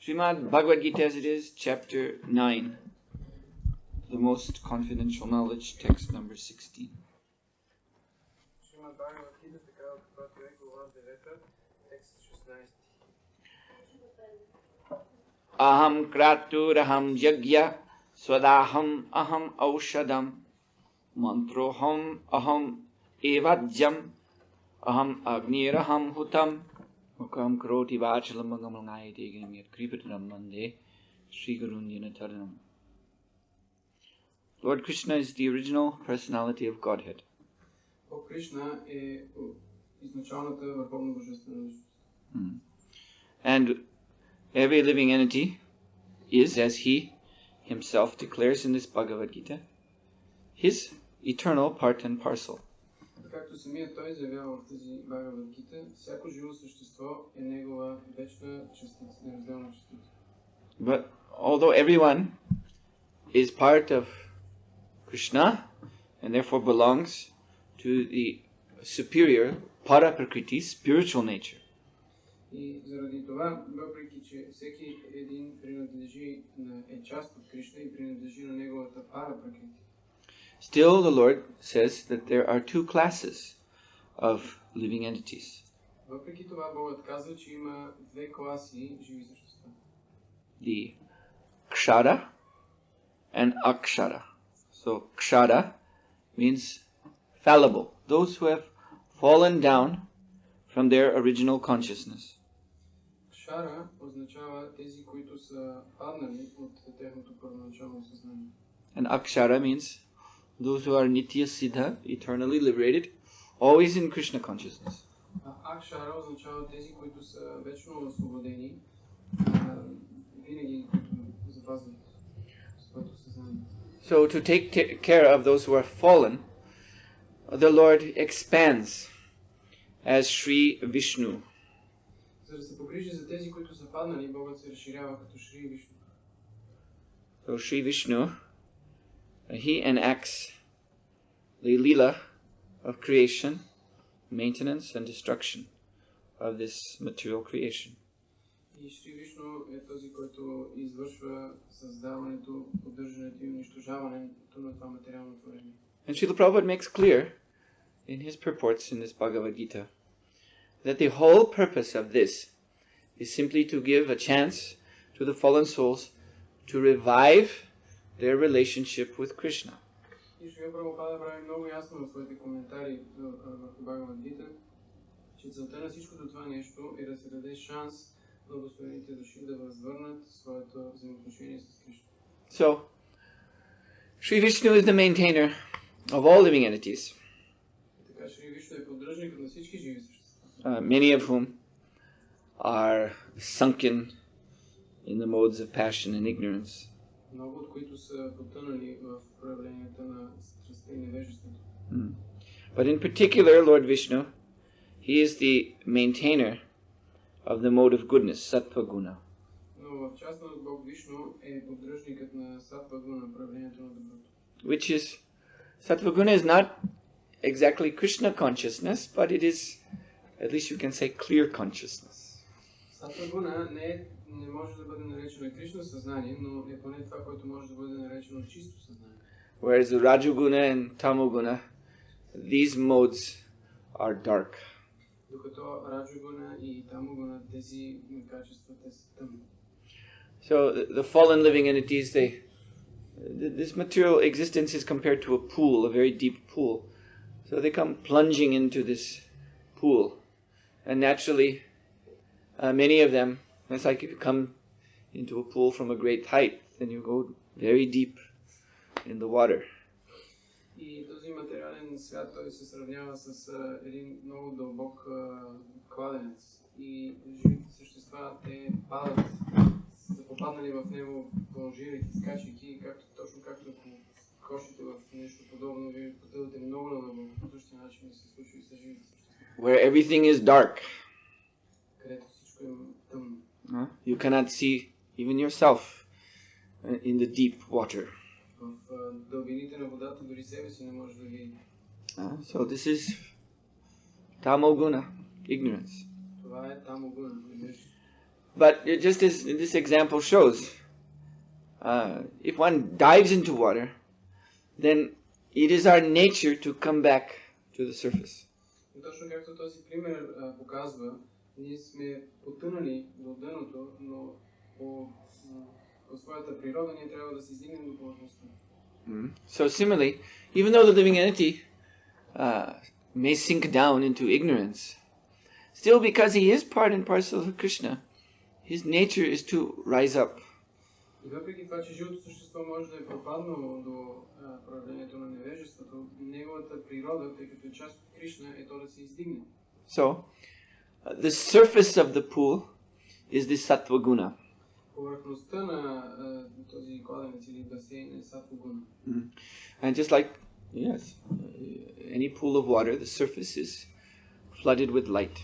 Srimad Bhagavad Gita as it is, chapter 9, the most confidential knowledge, text number 16. Srimad Bhagavad Gita, такава каквато е, глава 9, текст 16. Aham kraturaham yagya swadaham aham aushadam mantroham aham evajyam aham agniraham hutam mukam karoti vachalam mangamalangayate gnamyat kripatanam mande Sri Gurundina Taranam. Lord Krishna is the original personality of Godhead. Бог Кришна е изначалната върховна божествена личност. And every living entity is, as he himself declares in this Bhagavad Gita, his eternal part and parcel. Както самият той заявява в тази Бхагавад Гита, всяко живо същество е негова вечна частица, неразделна частица. But although everyone is part of Krishna and therefore belongs to the superior para-prakriti, spiritual nature, И заради това, въпреки че всеки един принадлежи е част от Кришна и принадлежи на неговата пара-пракрити, still the Lord says that there are two classes of living entities. въпреки това Богът казва, че има две класи живи същества. The Kshara and Akshara. So Kshara means fallible, those who have fallen down from their original consciousness. Кшара означава тези, които са паднали от техното първоначално съзнание. And Akshara means those who are Nitya Siddha, eternally liberated, always in Krishna consciousness. А Акшара означава тези, които са вечно освободени, винаги запазват своето съзнание. So to take care of those who are fallen, the Lord expands as Sri Vishnu. За да се погрижи за тези, които са паднали, Богът се разширява като Шри Вишну. So Sri Vishnu, he enacts the lila of creation, maintenance and destruction of this material creation. И Шри Вишну е този, който извършва създаването, поддържането и унищожаването на това материално творение. And Srila Prabhupada makes clear in his purports in this Bhagavad Gita that the whole purpose of this is simply to give a chance to the fallen souls to revive their relationship with Krishna. И Шрила Прабхупада прави много ясно в своите коментари върху Бхагавад Гита, че целта на всичкото това нещо е да се даде шанс на благословените души да възвърнат своето взаимоотношение с Кришна. So, Sri Vishnu is the maintainer of all living entities, Така Шри Вишну е поддръжникът на всички живи същества, many of whom are sunken in the modes of passion and ignorance. много от които са потънали в проявленията на страстта и невежеството. But in particular, Lord Vishnu, he is the maintainer of the mode of goodness, sattva guna. Но в частност Бог Вишну е поддръжникът на саттва гуна, проявлението на доброто. Which is, sattva guna is not exactly Krishna consciousness, but it is, at least you can say, clear consciousness. Саттва гуна не може да бъде наречено Кришна съзнание, но е поне това, което може да бъде наречено чисто съзнание. Whereas the rajoguna and tamoguna, these modes are dark. Докато раджогуна и тамогуна, тези качества, те са тъмни. So the fallen living entities, this material existence is compared to a pool, a very deep pool. So they come plunging into this pool. And naturally, many of them, it's like if you come into a pool from a great height, then you go very deep in the water. И този материален свят, той се сравнява с един много дълбок кладенец. И живите същества, те падат, са попаднали в него, плонжирайки, скачайки, точно както ако скочите в нещо подобно, вие потъвате много надълбоко. По същия начин да се случва и с живите същества. Where everything is dark. Където всичко е тъмно. You cannot see even yourself in the deep water. В дълбините на водата дори себе си не може да види. So this is tamoguna, ignorance. Това е тамогуна, невежество. But just as this example shows, if one dives into water, then it is our nature to come back to the surface. Точно както този пример показва, ние сме потънали до дъното, но по своята природа ние трябва да се издигнем до повърхността. So similarly, even though the living entity may sink down into ignorance, still because he is part and parcel of Krishna, his nature is to rise up. И въпреки това, че живото същество може да е пропаднало до проявлението на невежеството, неговата природа, тъй като е част от Кришна, е то да се издигне. So, the surface of the pool is the sattva guna. Повърхността на този кладенец или басейн е сатва гуна. And just like, yes, any pool of water, the surface is flooded with light.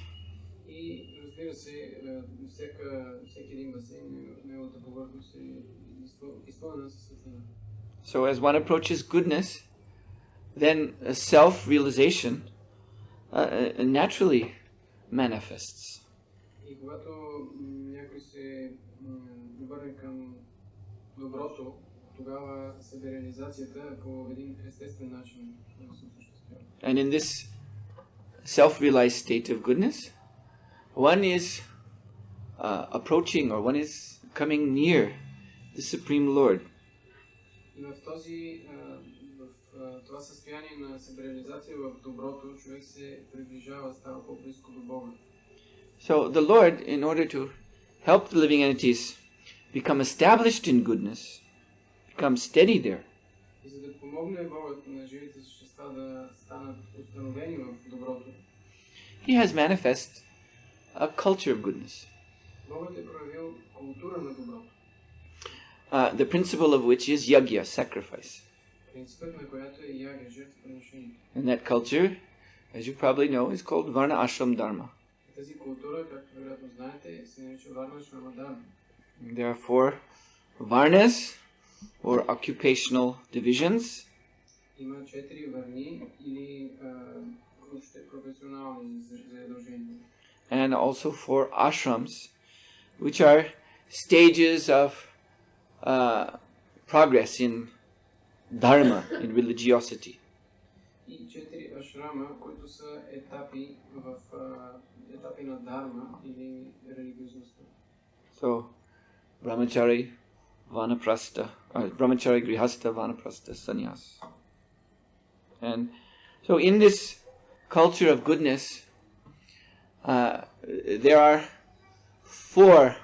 И разбира се, всеки един басейн, неговата повърхност е изпълнена със светлина. So as one approaches goodness, then a self-realization naturally manifests. И когато някой се върне към доброто, тогава себереализацията по един естествен начин се осъществява. And in this self-realized state of goodness, one is approaching, or one is coming near the Supreme Lord. И в това състояние на себереализация в доброто, човек се приближава, става по-близко до Бога. So the Lord, in order to help the living entities become established in goodness, become steady there, И за да помогне Богът на живите същества да станат установени в доброто, He has manifest a culture of goodness, Богът е проявил култура на доброто. The principle of which is yagya, sacrifice. Принципът на която е яга, жертвоприношението. And that culture, as you probably know, is called varna ashram dharma. Тази култура, както вероятно знаете, се нарича варна ашрама дharma. There are 4 varnas, or occupational divisions. Има 4 варни или професионални задължения. And also 4 ashrams, which are stages of progress in dharma, in religiosity. И 4 ашрама, които са етапи на дharma или религиозността. So, brahmachari, vanaprastha, brahmachari, grihastha, vanaprastha, sannyas. And so in this culture of goodness, there are 4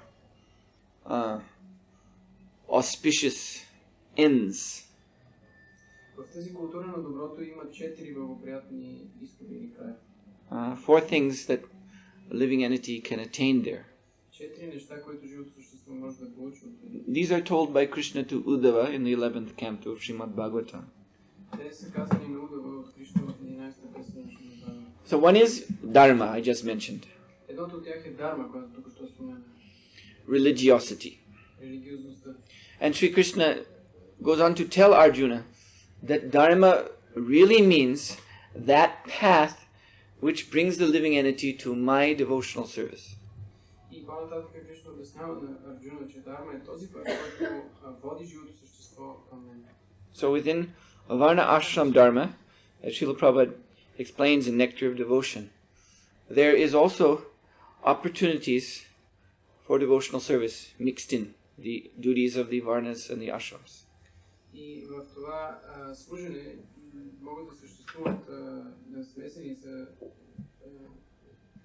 auspicious ends. В тази култура на доброто има 4 благоприятни изходи или края. 4 things that a living entity can attain there. 4 неща, които живото същество може да получи от това. These are told by Krishna to Uddhava in the 11th canto of Srimad Bhagavatam. Те са казани на Удава от Кришна в 11-та песен на Шримад Бхагаватам. So one is dharma, I just mentioned. Едното от тях е дарма, която тук що спомена. Religiosity. Религиозността. And Sri Krishna goes on to tell Arjuna that dharma really means that path which brings the living entity to my devotional service. И по-нататък Кришна обяснява на Арджуна, че дарма е този път, който води живото същество към мен. So within Varna Ashram Dharma, as Srila Prabhupada explains in Nectar of Devotion, there is also opportunities for devotional service mixed in the duties of the Varnas and the Ashrams. И в това служене могат да съществуват смесени са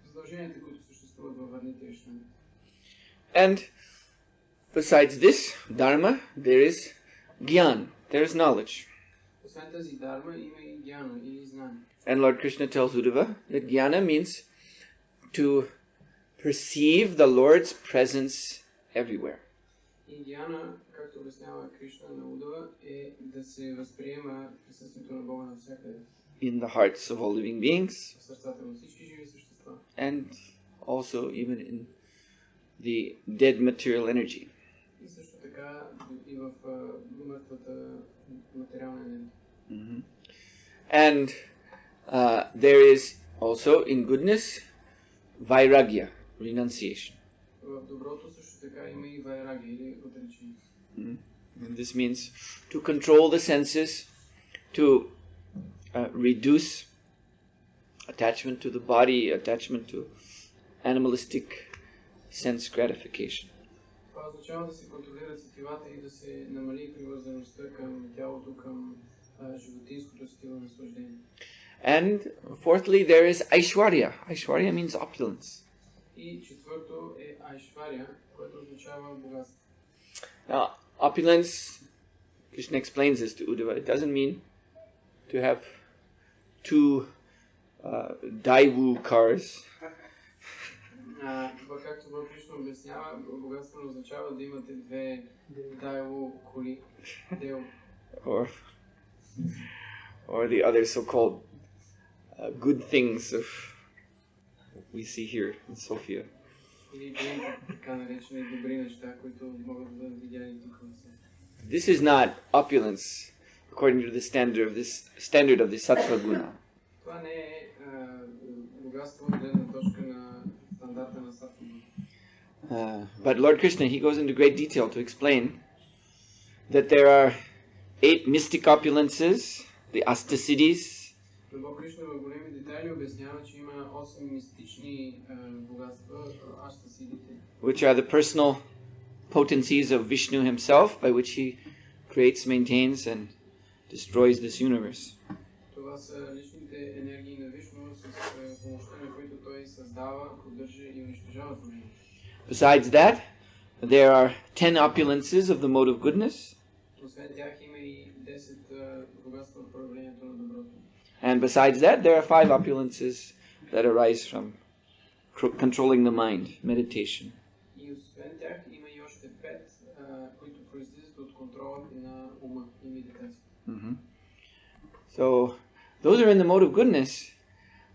задълженията, които съществуват във варните и ашрамите. And besides this dharma, there is gyan, there is knowledge. Освен тази дарма има и гяна или знание. And Lord Krishna tells Uddhava that jnana means to perceive the Lord's presence everywhere. И гяна, както обяснява Кришна на Удава, е да се възприема присъствието на Бога навсякъде. In the hearts of all living beings. В сърцата на всички живи същества. And also even in the dead material energy. И също така и в мъртвата материална енергия. Mm-hmm. And there is also in goodness vairagya, renunciation. В в доброто също така има и вайраги или отречение. And this means to control the senses, to reduce attachment to the body, attachment to animalistic sense gratification. Това означава да се контролират сетивата и да се намали привързаността към тялото, към животинското сетиво наслаждение. And fourthly, there is Aishwarya. Aishwarya means opulence. И четвърто е Айшвария, което означава богатство. Now, opulence, Krishna explains this to Uddhava. It doesn't mean to have two Daewoo cars. Това, както Бог Кришна обяснява, богатство не означава да имате две Daewoo коли. Or the other so-called good things of we see here in Sofia. This is not opulence according to the standard of the sattva guna. But Lord Krishna, he goes into great detail to explain that there are 8 mystic opulences, the Astasiddhis, which are the personal potencies of Vishnu himself, by which he creates, maintains, and destroys this universe. Besides that, there are 10 opulences of the mode of goodness. And besides that, there are 5 opulences that arise from controlling the mind, meditation. So, those who are in the mode of goodness,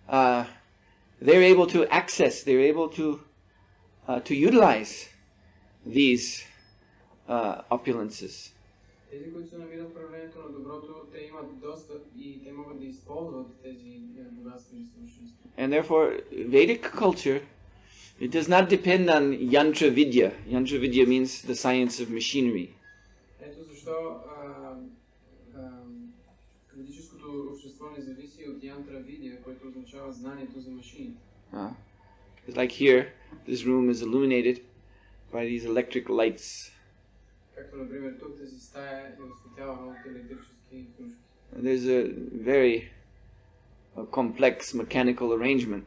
they're able to access, they're able to utilize these opulences. Тези, които се намират в проявлението на доброто, те имат достъп и те могат да използват тези богатства и съвършенства. And therefore, Vedic culture, it does not depend on yantra vidya. Yantra vidya means the science of machinery. Ето защо ведическото общество не зависи от янтра видя, което означава знанието за машините. It's like here, this room is illuminated by these electric lights. Както, например, тук тази стая е осветявана от електрически кружки. There's a very complex mechanical arrangement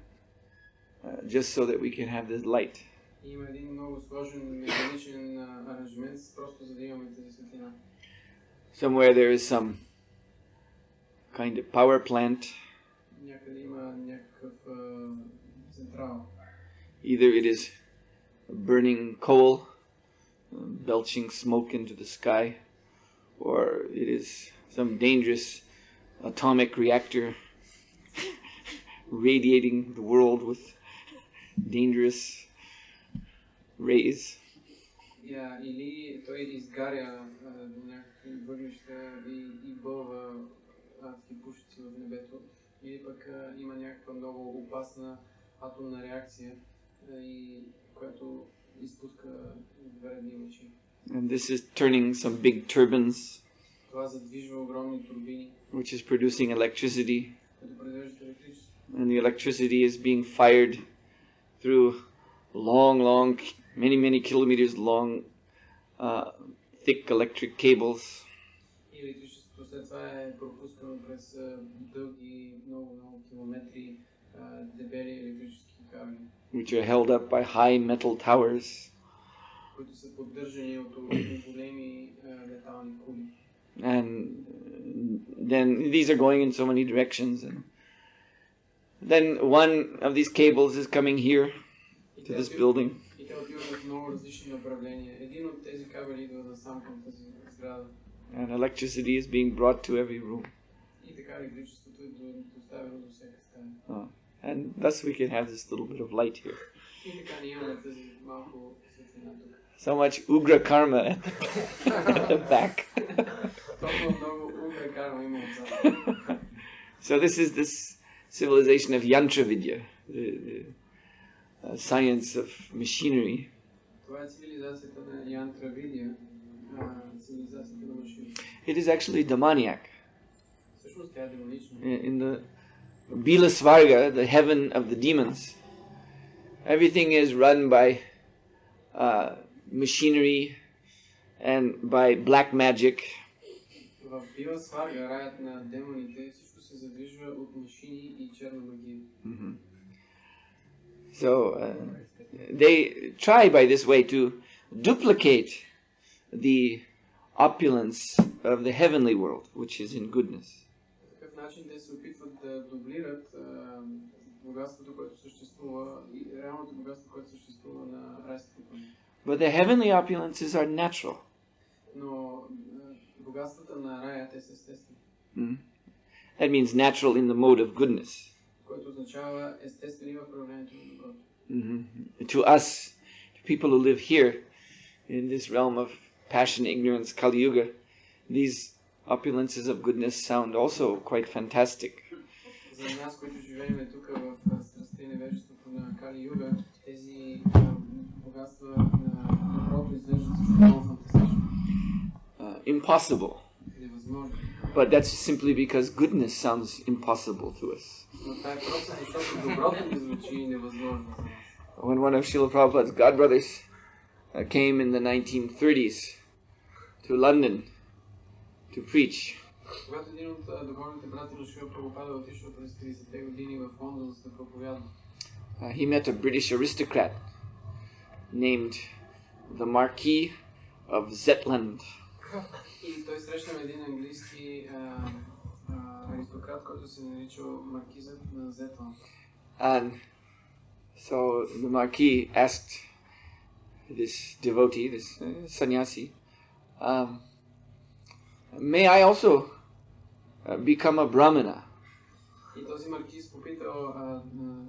just so that we can have this light. Има един много сложен механичен аранжмент, просто за да имаме тази светлина. Somewhere there is some kind of power plant. Някъде има някакъв централ. Either it is burning coal, belching smoke into the sky, or it is some dangerous atomic reactor radiating the world with dangerous rays. Или той изгаря до някакви въглища и бълва адски пушици в небето, или пък има някаква много опасна атомна реакция, която изпуска вредни лъчи. And this is turning some big turbines, Това задвижва огромни турбини, which is producing electricity. които произвеждат електричество. And the electricity is being fired through long, many kilometers long, thick electric cables. И електричеството след това е пропускано през дълги, много километри дебели електрически кабели, which are held up by high metal towers. които са поддържани от големи метални кули. And then these are going in so many directions, and then one of these cables is coming here to this building. И те отиват в много различни направления. Един от тези кабели идва насам към тази сграда. And electricity is being brought to every room. И така електричеството е доставено до всяка стая. And thus we can have this little bit of light here. И така ние имаме тази малко светлина тук. So much ugra karma at the back. Толкова много угра карма има отзад. So this is this civilization of yantra vidya, the science of machinery. Това е цивилизацията на Янтравидия, цивилизацията на машините. It is actually demoniac. Всъщност тя е демонична. In the Bila Svarga, the heaven of the demons, everything is run by machinery and by black magic. В Била Сварга, раят на демоните, всичко се задвижва от машини и черна магия. So they try by this way to duplicate the opulence of the heavenly world, which is in goodness. По такъв начин те се опитват да дублират богатството, което съществува, и реалното богатство, което съществува на райската планета. But the heavenly opulences are natural. Но богатствата на рая, те са естествени. That means natural in the mode of goodness. Което означава естествени в проявлението на доброто. To us, to people who live here in this realm of passion, ignorance, Kali Yuga, these opulences of goodness sound also quite fantastic. За нас, които живеем тук в страстта и невежеството на Кали Юга, тези богатства на доброто изглеждат също много фантастично. Impossible. Невъзможно. But that's simply because goodness sounds impossible to us. Но това е просто защото доброто ни звучи невъзможно за нас. When one of Srila Prabhupada's godbrothers came in the 1930s to London to preach, когато един от духовните брати на Шрила Прабхупада отишъл през 30-те години в Лондон за да проповядва, he met a British aristocrat named the Marquis of Zetland. И той срещна един английски аристократ, който се наричал маркизът на Зетланд. And so the Marquis asked this devotee, this sannyasi, may I also become a brahmana? И този маркиз попитал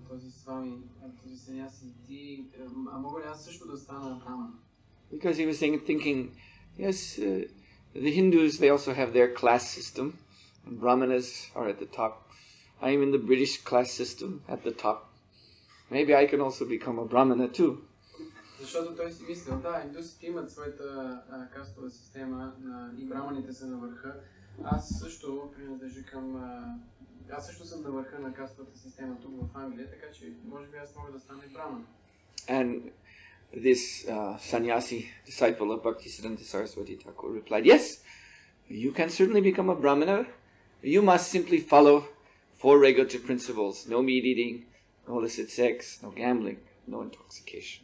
този свами, този саняси, мога ли аз също да стана брамана? Because he was thinking, yes, the Hindus, they also have their class system, and brahmanas are at the top. I am in the British class system at the top. Maybe I can also become a brahmana too. Защото той си мислил, да, индусите имат своята кастова система и браманите са на върха. Аз също принадлежа към... Аз също съм на върха на кастовата система тук в Англия, така че може би аз мога да стана и браман. And this sannyasi disciple of Bhaktisiddhanta Saraswati Thakur replied, yes, you can certainly become a brahmana. You must simply follow 4 regulative principles: no meat eating, no illicit sex, no gambling, no intoxication.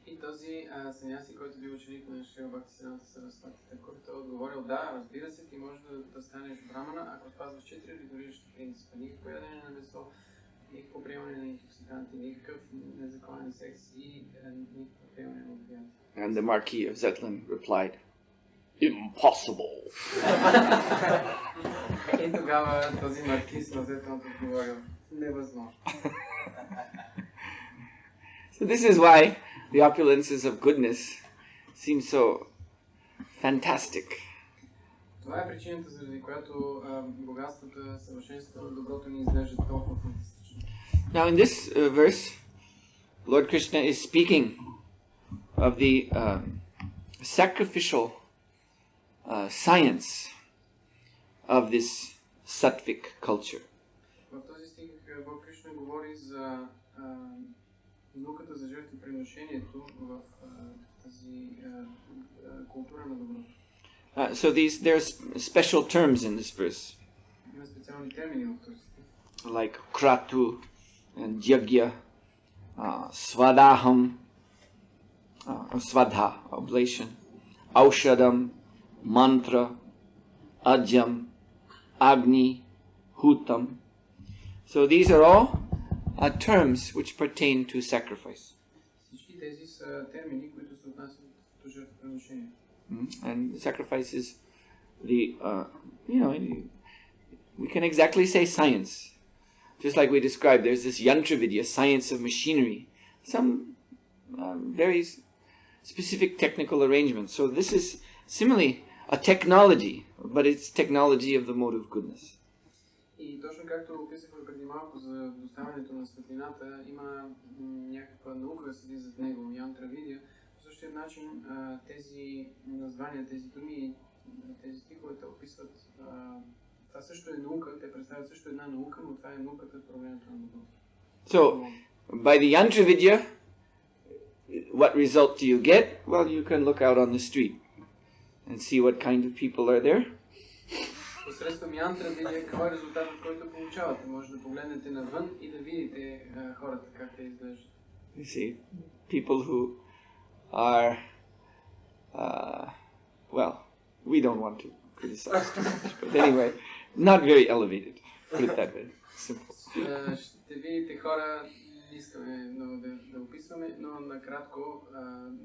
И този саняси, който бил ученик на Шрила Бхактисиддханта Сарасвати Тхакур, той отговорил, да, разбира се, ти можеш да станеш брамана, ако спазваш 4 регулиращи принципа: никакво ядене на месо, никакво приемане на интоксиканти, никакъв незаконен секс и никакво приемане на опиати. And the Marquis of Zetland replied, impossible. И тогава този маркиз на Зетланд отговорил, невъзможно. So this is why the opulences of goodness seem so fantastic. Това е причината, заради която богатствата, съвършенството на доброто ни изглеждат толкова фантастично. Now in this verse, Lord Krishna is speaking of the sacrificial science of this sattvic culture. В този стих Бог Кришна говори за науката за жертвоприношението в тази култура на доброто. So there are special terms in this verse, Има специални термини в този стих. like kratu and yagya, swadaham, swadha, oblation, aushadam, mantra, ajam, agni, hutam. So these are all terms which pertain to sacrifice. Всички тези са термини, които се отнасят до жертвоприношението. And sacrifice is the, we can exactly say science. Just like we described, there's this yantravidya, science of machinery. Some very specific technical arrangements. So this is similarly a technology, but it's technology of the mode of goodness. И точно както описахме преди малко за доставянето на светлината, има някаква наука седи зад него, янтравидия. По същия начин тези названия, тези думи, тези стихове те описват. Това също е наука, те представят също една наука, но това е науката в проблемето на доброто. So, by the yantra vidya, what result do you get? Well, you can look out on the street and see what kind of people are there. Посредством янтра видя какъв е резултатът, който получавате. Може да погледнете навън и да видите хората как те изглеждат. You see, people who are, well, we don't want to criticize too much, but anyway, not very elevated. Put it that way. Simple. Ще видите хора, не искаме много да описваме, но накратко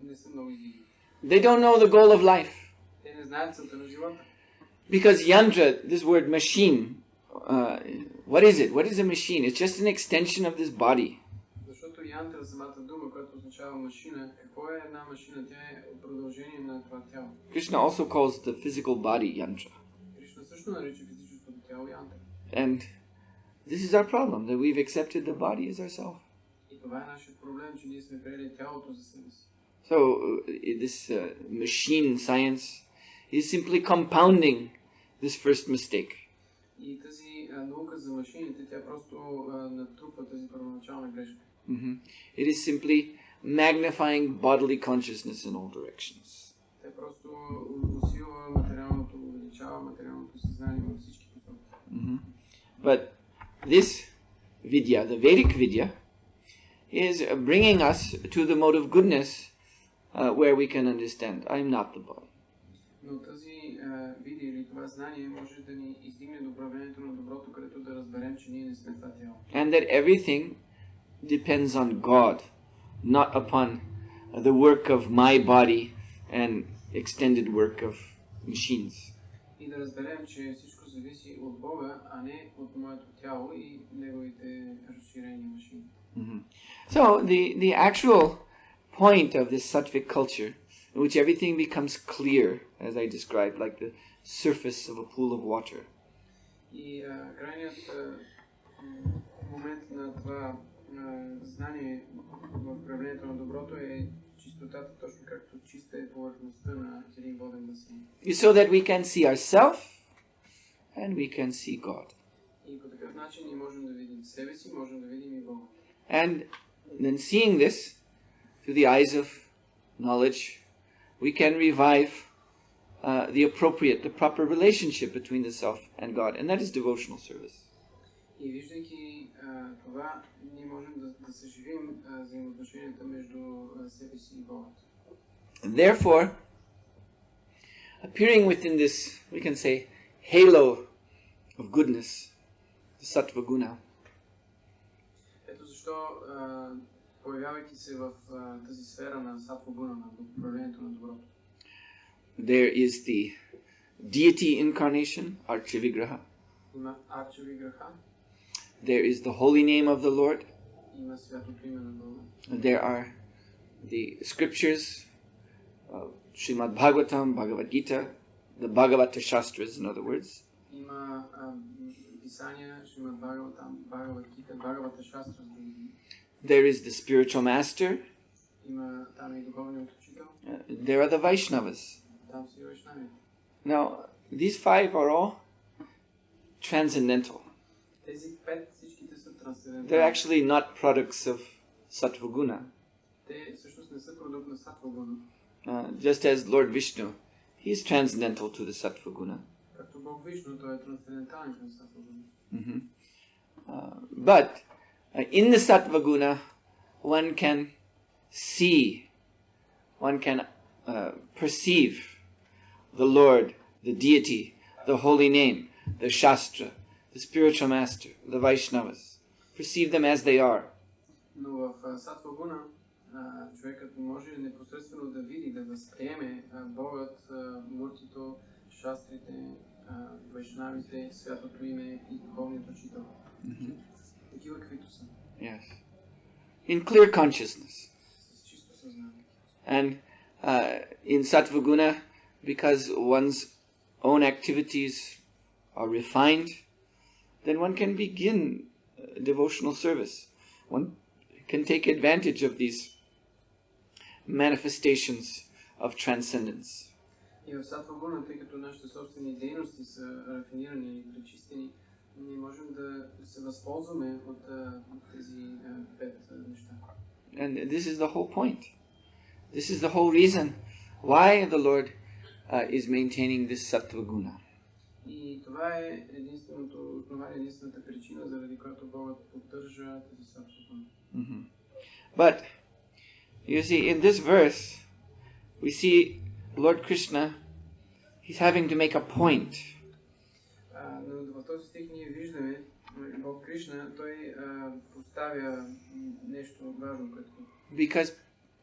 не са много издигнати. They don't know the goal of life. Те не знаят целта на живота. Because yantra, this word machine, what is it? What is a machine? It's just an extension of this body. Защото янтра, самата дума, която означава машина, какво е една машина? Тя е продължение на това тяло. Krishna also calls the physical body yantra. Кришна също нарича физическото тяло янтра. And this is our problem, that we've accepted the body as ourself. И това е нашият проблем, че ние сме приели тялото за себе си. So this machine science is simply compounding this first mistake. И тази наука за машините, тя просто натрупва тази първоначална грешка. It is simply magnifying bodily consciousness in all directions. Тя просто усилва материалното, увеличава материалното съзнание във всички посоки. But this vidya, the Vedic vidya, is bringing us to the mode of goodness where we can understand, I am not the body. Но тази видео или това знание може да ни издигне до управлението на доброто, където да разберем, че ние не сме това тяло. And that everything depends on God, not upon the work of my body and extended work of machines. И да разберем, че всичко зависи от Бога, а не от моето тяло и неговите разширени машини. So the actual point of this sattvic culture, in which everything becomes clear, as I described, like the surface of a pool of water. И крайният момент на това знание в проявлението на доброто е чистотата, точно както чиста е повърхността на един воден басейн. So that we can see ourselves and we can see God. И по такъв начин ние можем да видим себе си, можем да видим и Бога. And then seeing this through the eyes of knowledge, we can revive the proper relationship between the self and God, and that is devotional service. И виждайки това, ние можем да съживим взаимоотношенията между себе си и Бога. Therefore, appearing within this, we can say, halo of goodness, the sattva guna. Ето защо, появявайки се в тази сфера на сатва гуна, на управлението на доброто. There is the deity incarnation, Archivigraha. Има Арчивиграха. There is the holy name of the Lord. Има святото име на Бога. There are the scriptures, Srimad Bhagavatam, Bhagavad Gita, the Bhagavata Shastras, in other words. Има писания, Шримад Бхагаватам, Бхагават Гита, Бхагавата Шастра. There is the spiritual master. Има там и духовният учител. There are the Vaishnavas. Там са и вайшнавите. Now, these five are all transcendental. Тези пет всичките са трансцендентални. They're actually not products of sattva guna. Те всъщност не са продукт на сатва гуна. Just as Lord Vishnu, he is transcendental to the sattva guna. Както Бог Вишну, той е трансцендентален към сатва гуна. But in the sattva guna, one can see, one can perceive the Lord, the deity, the holy name, the shastra, the spiritual master, the Vaishnavas. Perceive them as they are. Но в сатва гуна човекът може непосредствено да види, да възприеме Богът, муртито, шастрите, вайшнавите, святото име и духовният учител. Такива каквито са. Yes. In clear consciousness. С чисто съзнание. And in sattva guna, because one's own activities are refined, then one can begin devotional service. One can take advantage of these manifestations of transcendence. И в сатва гуна, тъй като нашите собствени дейности са рафинирани и пречистени, ние можем да се възползваме от тези 5 неща. And this is the whole point. This is the whole reason why the Lord is maintaining this sattva guna. И това е единственото основание, единствената причина, заради която Богът поддържа тези сатва гуна. But you see, in this verse, we see Lord Krishna, he's having to make a point. Но в този стих ние виждаме Бог Кришна, той поставя нещо важно пред него. Because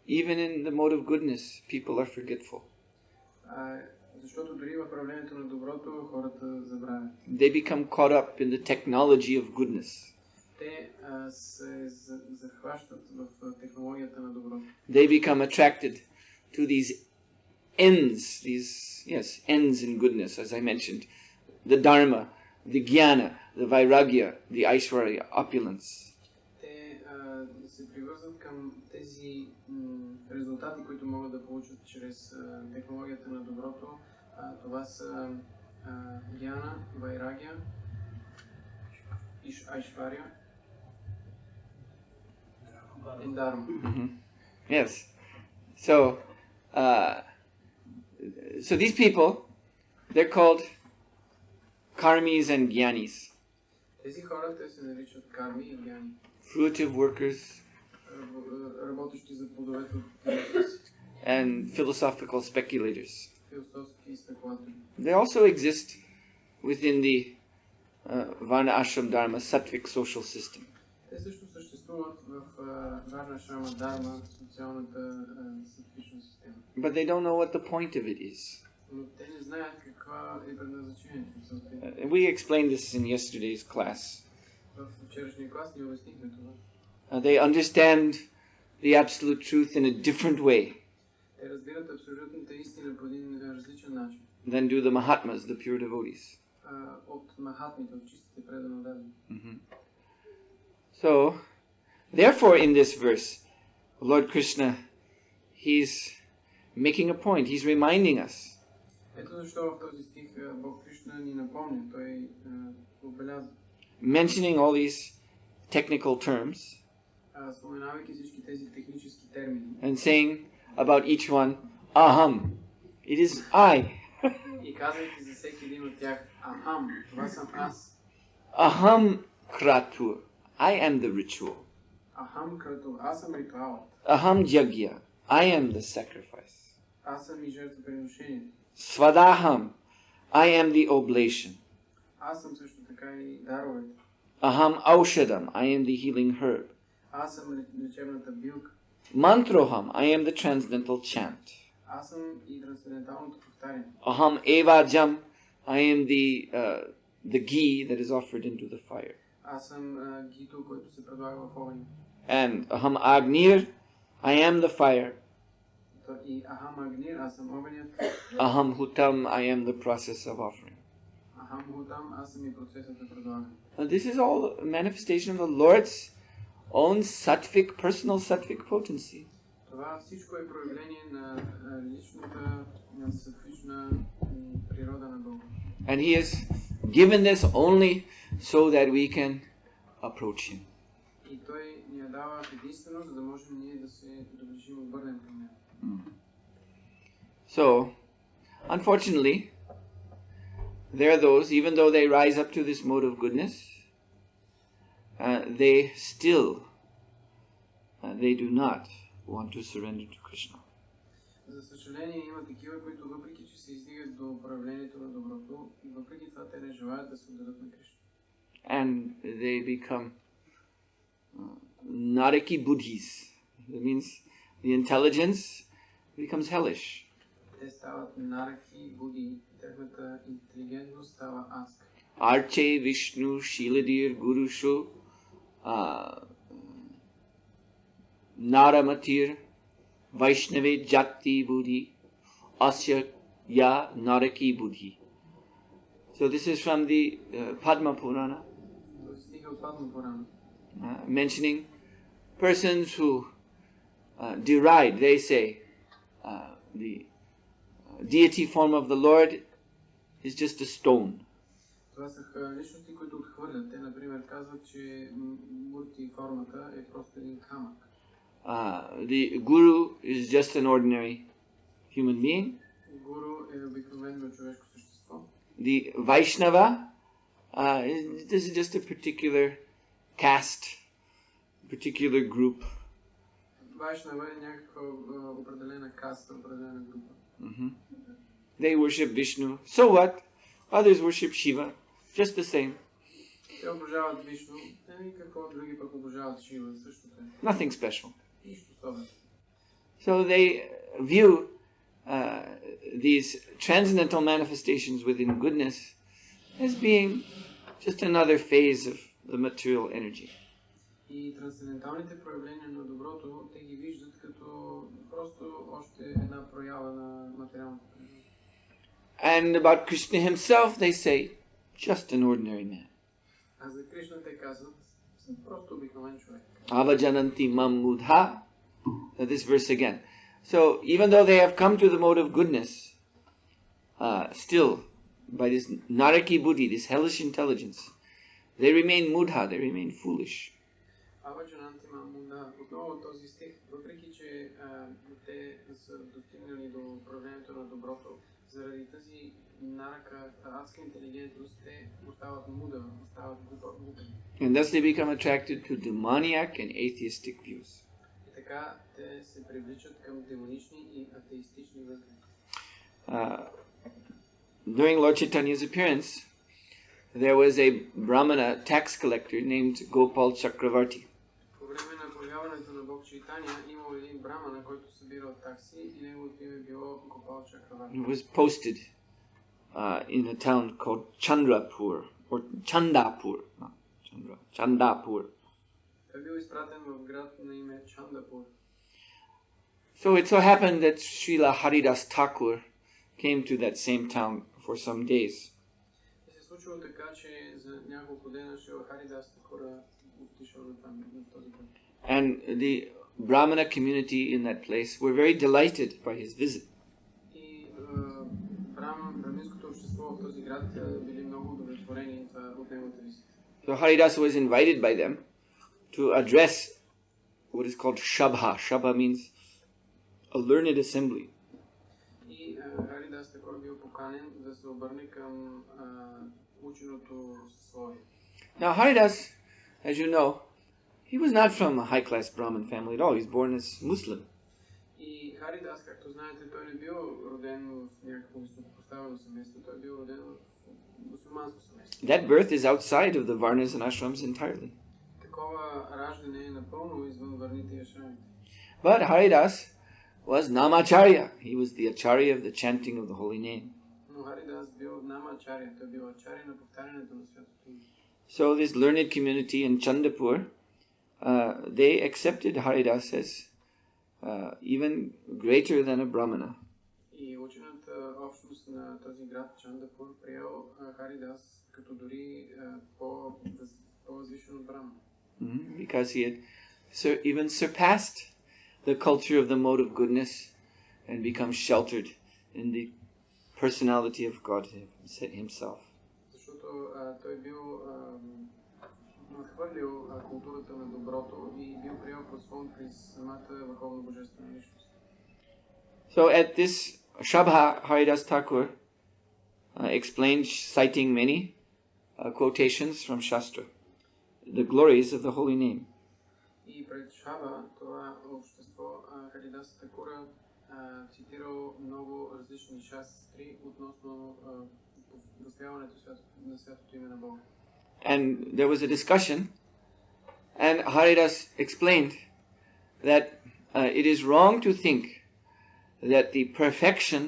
even in the mode of goodness, people are forgetful. Защото дори в проявлението на доброто хората забравят. They become caught up in the technology of goodness. Те се захващат в технологията на доброто. They become attracted to these ends, ends in goodness, as I mentioned. The dharma, the jnana, the vairagya, the aishwarya, opulence. Те се привързват към тези резултати, които могат да получат чрез технологията на доброто. Това са jnana, vairagya, aishwarya and dharma. Yes. So these people, they're called karmis and jnanis. Тези хора, те се наричат карми и гяни. Fruitive workers. Работещи за плодовете от and philosophical speculators. Философски спекулатори. They also exist within the Varna Ashram Dharma Sattvic social system. Те също съществуват в Varna Ashram Dharma социалната сатвична система. But they don't know what the point of it is. Но те не знаят каква е предназначението. We explained this in yesterday's class. В вчерашния клас ние обяснихме това. They understand the absolute truth in a different way Те разбират абсолютната истина по един различен начин. than do the Mahatmas, the pure devotees. От махатмите, от чистите предано дадени. So, therefore in this verse, Lord Krishna, he's making a point, he's reminding us. Ето защо в този стих Бог Кришна ни напомня, той отбелязва. Mentioning all these technical terms споменавайки всички тези технически термини. And saying about each one, aham, it is I. И казвайки за всеки един от тях, ахам, това съм аз. Aham kratur, I am the ritual. Ахам кратур, аз съм ритуалът. Aham jagya, I am the sacrifice. Аз съм и жертвоприношението. Svadaham, I am the oblation. Аз съм също така и даровете. Aham aushadam, I am the healing herb. Аз съм лечебната билка. Mantroham, I am the transcendental chant. Аз съм и трансценденталното повтаряне. Aham evajam, I am the ghee that is offered into the fire. Аз съм гито, който се предлага в огъня. And aham agnir, I am the fire. И ахам агнир, аз съм огънят. Aham hutam, I am the process of offering. Ахам хутам, аз съм и процесът на предлагане. This is all a manifestation of the Lord's own sattvic, personal sattvic potency. Това всичко е проявление на личната, на сатвична природа на Бога. And He has given this only so that we can approach Him. И Той ни я дава единствено, за да можем ние да се доближим, обърнем към Него. So, unfortunately, there are those, even though they rise up to this mode of goodness, they do not want to surrender to Krishna. За съжаление, има такива, които въпреки, че се издигат до проявлението на доброто, въпреки това те не желаят да се отдадат на Кришна. And they become naraki buddhis. That means the intelligence becomes hellish. Те стават нарахи буди, тяхната интелигентност става аска. Arche Vishnu Shiladir Gurushu Naramatir Vaishnave Jati Buddhi Asya Ya Naraki Buddhi. So this is from the Padma Purana, mentioning persons who deride. They say the deity form of the Lord is just a stone. Това са личности, които отхвърлят. Те, например, казват, че мурти формата е просто един камък. The guru is just an ordinary human being. Гуру е обикновено човешко същество. The Vaishnava, this is just a particular caste, particular group. Вайшнава е някаква определена каста, определена група. They worship Vishnu. So what? Others worship Shiva. Just the same. Те обожават Вишну. Какво други пък обожават Шива? Същото е. Nothing special. Нищо особено. So they view these transcendental manifestations within goodness as being just another phase of the material energy. И трансценденталните проявления на доброто, те ги виждат като просто още една проява на материалната природа. And about Krishna himself, they say, just an ordinary man. А за Кришна те казват, съм просто обикновен човек. Avajananti mam mudha. This verse again. So even though they have come to the mode of goodness, still, by this naraki buddhi, this hellish intelligence, they remain mudha, they remain foolish. Avajananti mam mudha. Отново този стих, въпреки че те са достигнали до проявлението на доброто, заради тази нарака, адска интелигентност, те остават муда, остават глупави. And thus they become attracted to demoniac and atheistic views. И така те се привличат към демонични и атеистични възгледи. During Lord Chaitanya's appearance, there was a Brahmana tax collector named Gopal Chakravarti. По време на появяването на Бог Чайтания имал един брамана, който събирал такси и неговото име било Гопал Чакраварти. He was posted in a town called Chandrapur, or Chandapur, not Chandra, Chandapur. Той бил изпратен в град на име Чандапур. So it so happened that Srila Haridas Thakur came to that same town for some days. И се случило така, че за няколко дена Шрила Харидас Такура отишъл на този град. And the Brahmana community in that place were very delighted by his visit. И браминското общество в този град били много удовлетворени от неговата визита. So Haridas was invited by them to address what is called Shabha. Shabha means a learned assembly. И Харидас Такур бил поканен да се обърне към ученото съсловие. Now Haridas, as you know, he was not from a high-class Brahmin family at all. He was born as Muslim. И Харидас, както знаете, той не бил роден в някакво високопоставено семейство, той бил роден в мусулманско семейство. That birth is outside of the Varnas and Ashrams entirely. Такова раждане е напълно извън варните и ашрамите. But Haridas was Namacharya. He was the Acharya of the chanting of the holy name. Но Харидас бил Намачаря, той бил ачаря на повтарянето на святото име. So this learned community in Chandapur, they accepted Haridas as even greater than a Brahmana. И учената общност на този град Чандапур приел Харидас като дори по-възвишен от Брахмана. Because he had even surpassed the culture of the mode of goodness and become sheltered in the personality of God himself. Защото той бил надхвърлил културата на доброто и бил приел подслон при самата върховна божествена личност. So at this Shabha, Haridas Thakur explained, citing many quotations from Shastra, the glories of the holy name. И пред Шаба, това общество, Харидас Такура цитирал много различни шастри относно възпяването на святото име на Бога. And there was a discussion, and Haridas explained that it is wrong to think that the perfection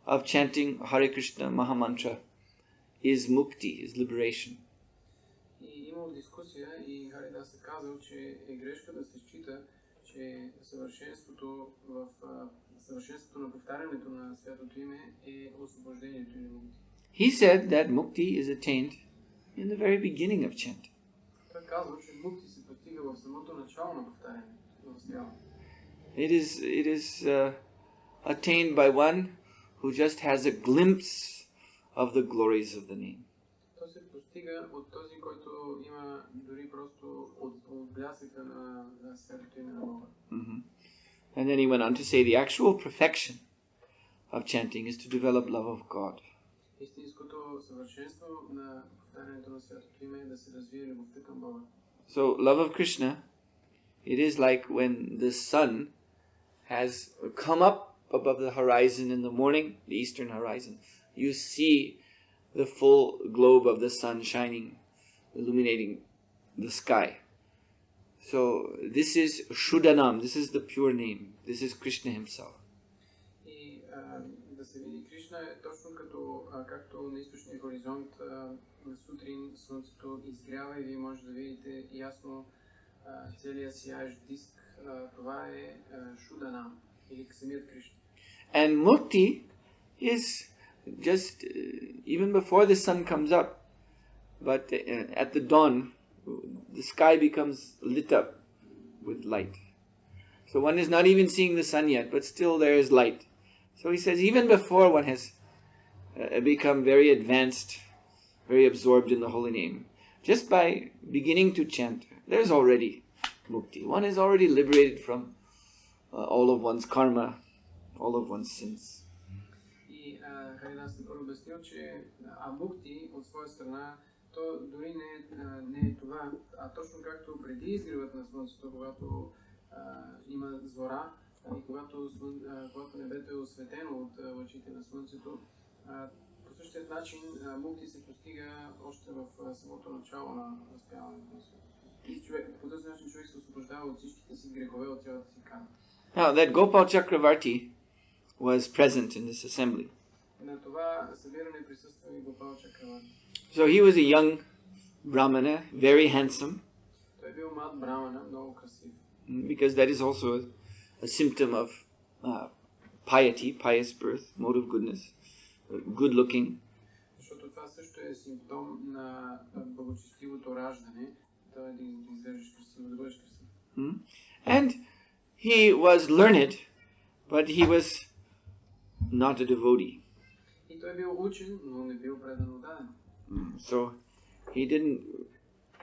of chanting Hare Krishna Mahamantra is mukti, is liberation. И имал дискусия и Харидас е казал, че е грешка да се счита, че съвършенството на повтарянето на святото име е освобождението или мукти. He said that mukti is attained in the very beginning of chanting. Той казва, че мукти се постига в самото начало на повтарянето, на възпяването. It is attained by one who just has a glimpse of the glories of the name. То се постига от този, който има дори просто от блясъка на святото име на Бога. And then he went on to say the actual perfection of chanting is to develop love of God. Истинското съвършенство на повтарянето на святото име е да се развие любовта към Бога. So love of Krishna, it is like when the sun has come up above the horizon in the morning, the eastern horizon. You see the full globe of the sun shining, illuminating the sky. So this is Shuddhanam, this is the pure name, this is Krishna himself. И да се види Кришна е точно както на източния хоризонт на сутрин слънцето изгрява и вие може да видите ясно целият сияещ диск. Това е Шуданам или самият Кришна. And mukti is just even before the sun comes up, but at the dawn, the sky becomes lit up with light. So one is not even seeing the sun yet, but still there is light. So he says even before one has become very advanced, very absorbed in the holy name, just by beginning to chant, there's already mukti. One is already liberated from all of one's karma, all of one's sins. И Харидас Такур обяснил, че мукти от своя страна то дори не е това, а точно както преди изгревът на слънцето, когато има зора и когато небето е осветено от лъчите на слънцето, по същия начин мукти се постига още в самото начало на разпяването на света. По този начин човек се освобождава от всичките си грехове, от цялата си карма. Now that Gopal Chakravarti was present in this assembly. На това събиране присъства и Гопал Чакраварти. So he was a young Brahmana, very handsome. Той бил млад брамана, много красив. Because that is also a symptom of piety, pious birth, mode of goodness, good looking. Защото това също е симптом на благочестивото раждане, да изглеждаш красиво, да бъдеш красив. And he was learned, but he was not a devotee. И той бил учен, но не бил предано даден. So he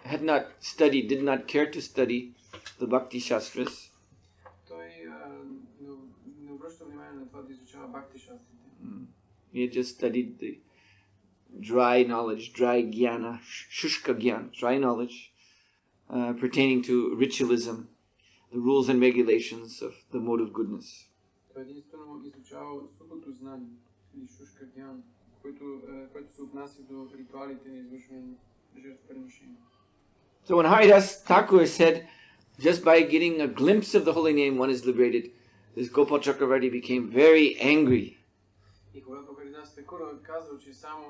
had not studied, did not care to study the Bhakti Shastras. Той не обръща внимание на това да изучава Бхакти шастрите. He had just studied the dry knowledge, dry jnana, shushka gyan, dry knowledge pertaining to ritualism, the rules and regulations of the mode of goodness. Той единствено изучава сухото знание, или шушка гян, който се отнася до ритуалите на извършване на жертвоприношение. So when Haridas Thakur said, just by getting a glimpse of the holy name one is liberated, this Gopal Chakravarti became very angry. И когато Харидас Такур казва, че само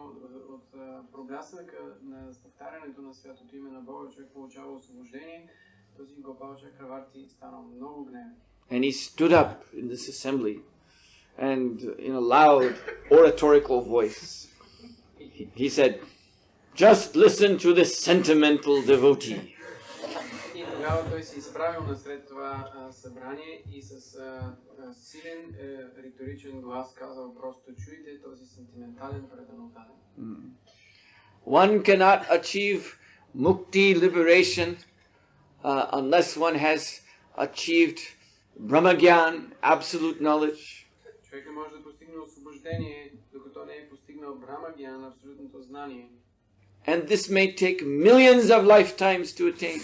от проблясъка на повтарянето на святото име на Бога човек получава освобождение, този Гопал Чакраварти станал много гневен. And he stood up in this assembly and in a loud oratorical voice he said, just listen to this sentimental devotee. И тогава той се изправил насред това събрание и с силен риторичен глас казал просто чуйте този сентиментален преданодаден. One cannot achieve mukti, liberation, unless one has achieved Brahmagyan, absolute knowledge. Човек не може да постигне освобождение, докато не е постигнал Брахмагян, абсолютното знание. And this may take millions of lifetimes to attain.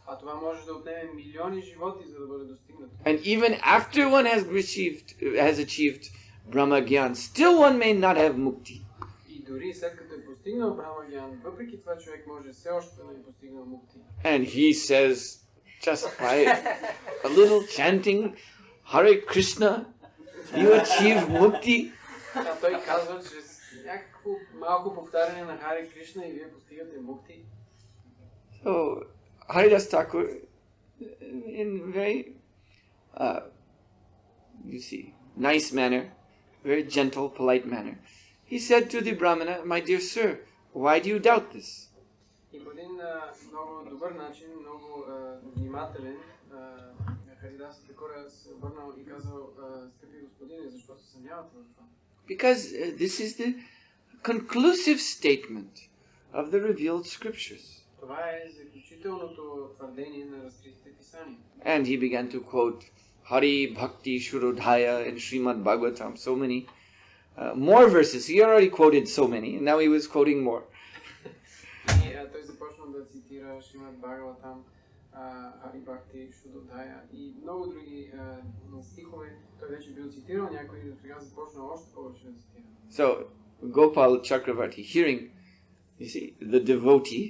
А това може да отнеме милиони животи, за да бъде достигнато. And even after one has achieved Brahmagyan, still one may not have mukti. И дори след като е постигнал Брахмагян, въпреки това човек може все още да не е постигнал мукти. And he says, just by a little chanting Hare Krishna, you achieve mukti. А той казва, че с някакво малко повтаряне на Харе Кришна и вие постигате мукти. So Haridas Thakur, in very, nice manner, very gentle, polite manner, he said to the Brahmana, my dear sir, why do you doubt this? И по един много добър начин, много внимателен, Харидас Такора се обърнал и казал: скъпи господине, защо се съмнявате в това? Because this is the conclusive statement of the revealed scriptures. Това е заключителното твърдение на разкритите писания. And he began to quote Hari Bhakti Shurodhaya and Srimad Bhagavatam, so many more verses. He already quoted so many, and now he was quoting more. И той започна да цитира Шримад Бхагаватам, Хари Бхакти Шудодхая и много други стихове. Той вече бил цитирал някои, и сега започна още повече да цитира. So Gopal Chakravarti, hearing, you see, the devotee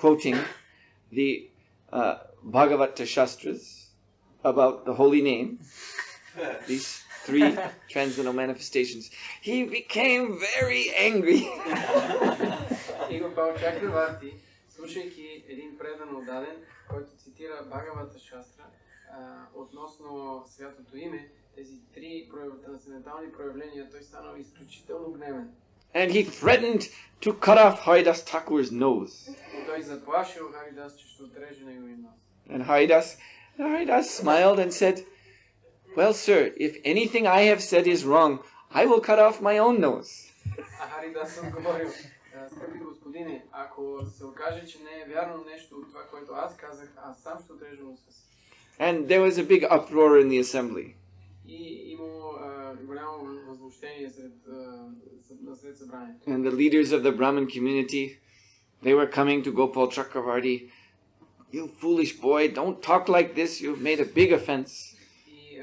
quoting the Bhagavata Shastras about the holy name, these three transcendental manifestations, he became very angry. И Гопал Чакраварти, слушайки един предан отдаден, който цитира Бхагавата Шастра относно святото име, тези три трансцендентални проявления, той станал изключително гневен. And he threatened to cut off Haridas Thakur's nose. И той заплашил Харидас, че ще отреже неговия нос. And Haridas smiled and said, "Well, sir, if anything I have said is wrong, I will cut off my own nose." А Харидас отговорил: скъпи господине, ако се окаже, че не е вярно нещо от това, което аз казах, аз сам ще отрежа носа си. And there was a big uproar in the assembly. И имало голямо възмущение сред събранието. And the leaders of the Brahmin community, they were coming to Gopal Chakravarti. "You foolish boy, don't talk like this. You've made a big offense." И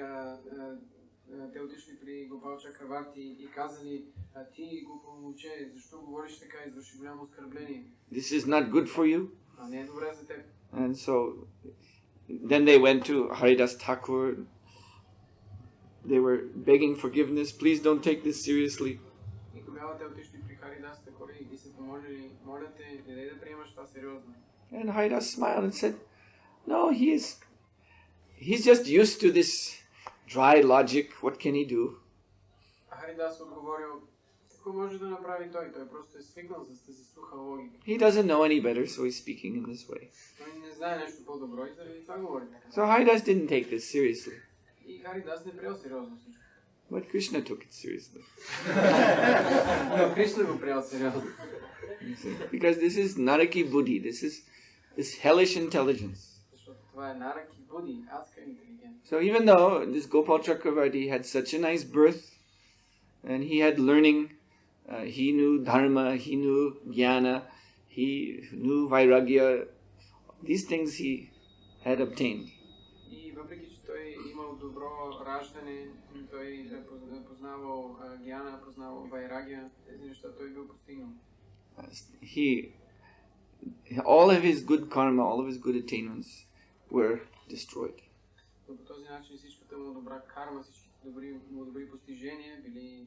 те отишли при Гопал Чакраварти и казали: ти глупо момче, защо говориш така, извърши голямо оскърбление. This is not good for you. А не е добре за теб. And so then they went to Haridas Thakur. They were begging forgiveness. Please don't take this seriously. И тогава те отишли при Харидас Такор и се помолили: моля те, не да приемаш това сериозно. And Haridas smiled and said, "No, he's just used to this dry logic. What can he do?" А Харидас отговорил: какво може да направи той? Той просто е свикнал с тази суха логика. He doesn't know any better, so he's speaking in this way. Той не знае нещо по-добро и заради това говори така. So Haridas didn't take this seriously. И Харидас не приел сериозно всичко. But Krishna took it seriously. Но Кришна го приел сериозно. Because this is Naraki Buddhi. This hellish intelligence. Защото това е Нараки Буди, адска интелигентност. So even though this Gopal Chakravarti had such a nice birth, and he had learning, he knew dharma, he knew jnana, he knew vairagya, these things he had obtained. И въпреки че той имал добро раждане, той познавал гьяна, познавал вайрагия, тези неща той бил постигнал. All of his good karma, all of his good attainments were destroyed. Но по този начин всичката му добра карма, всичките добри постижения били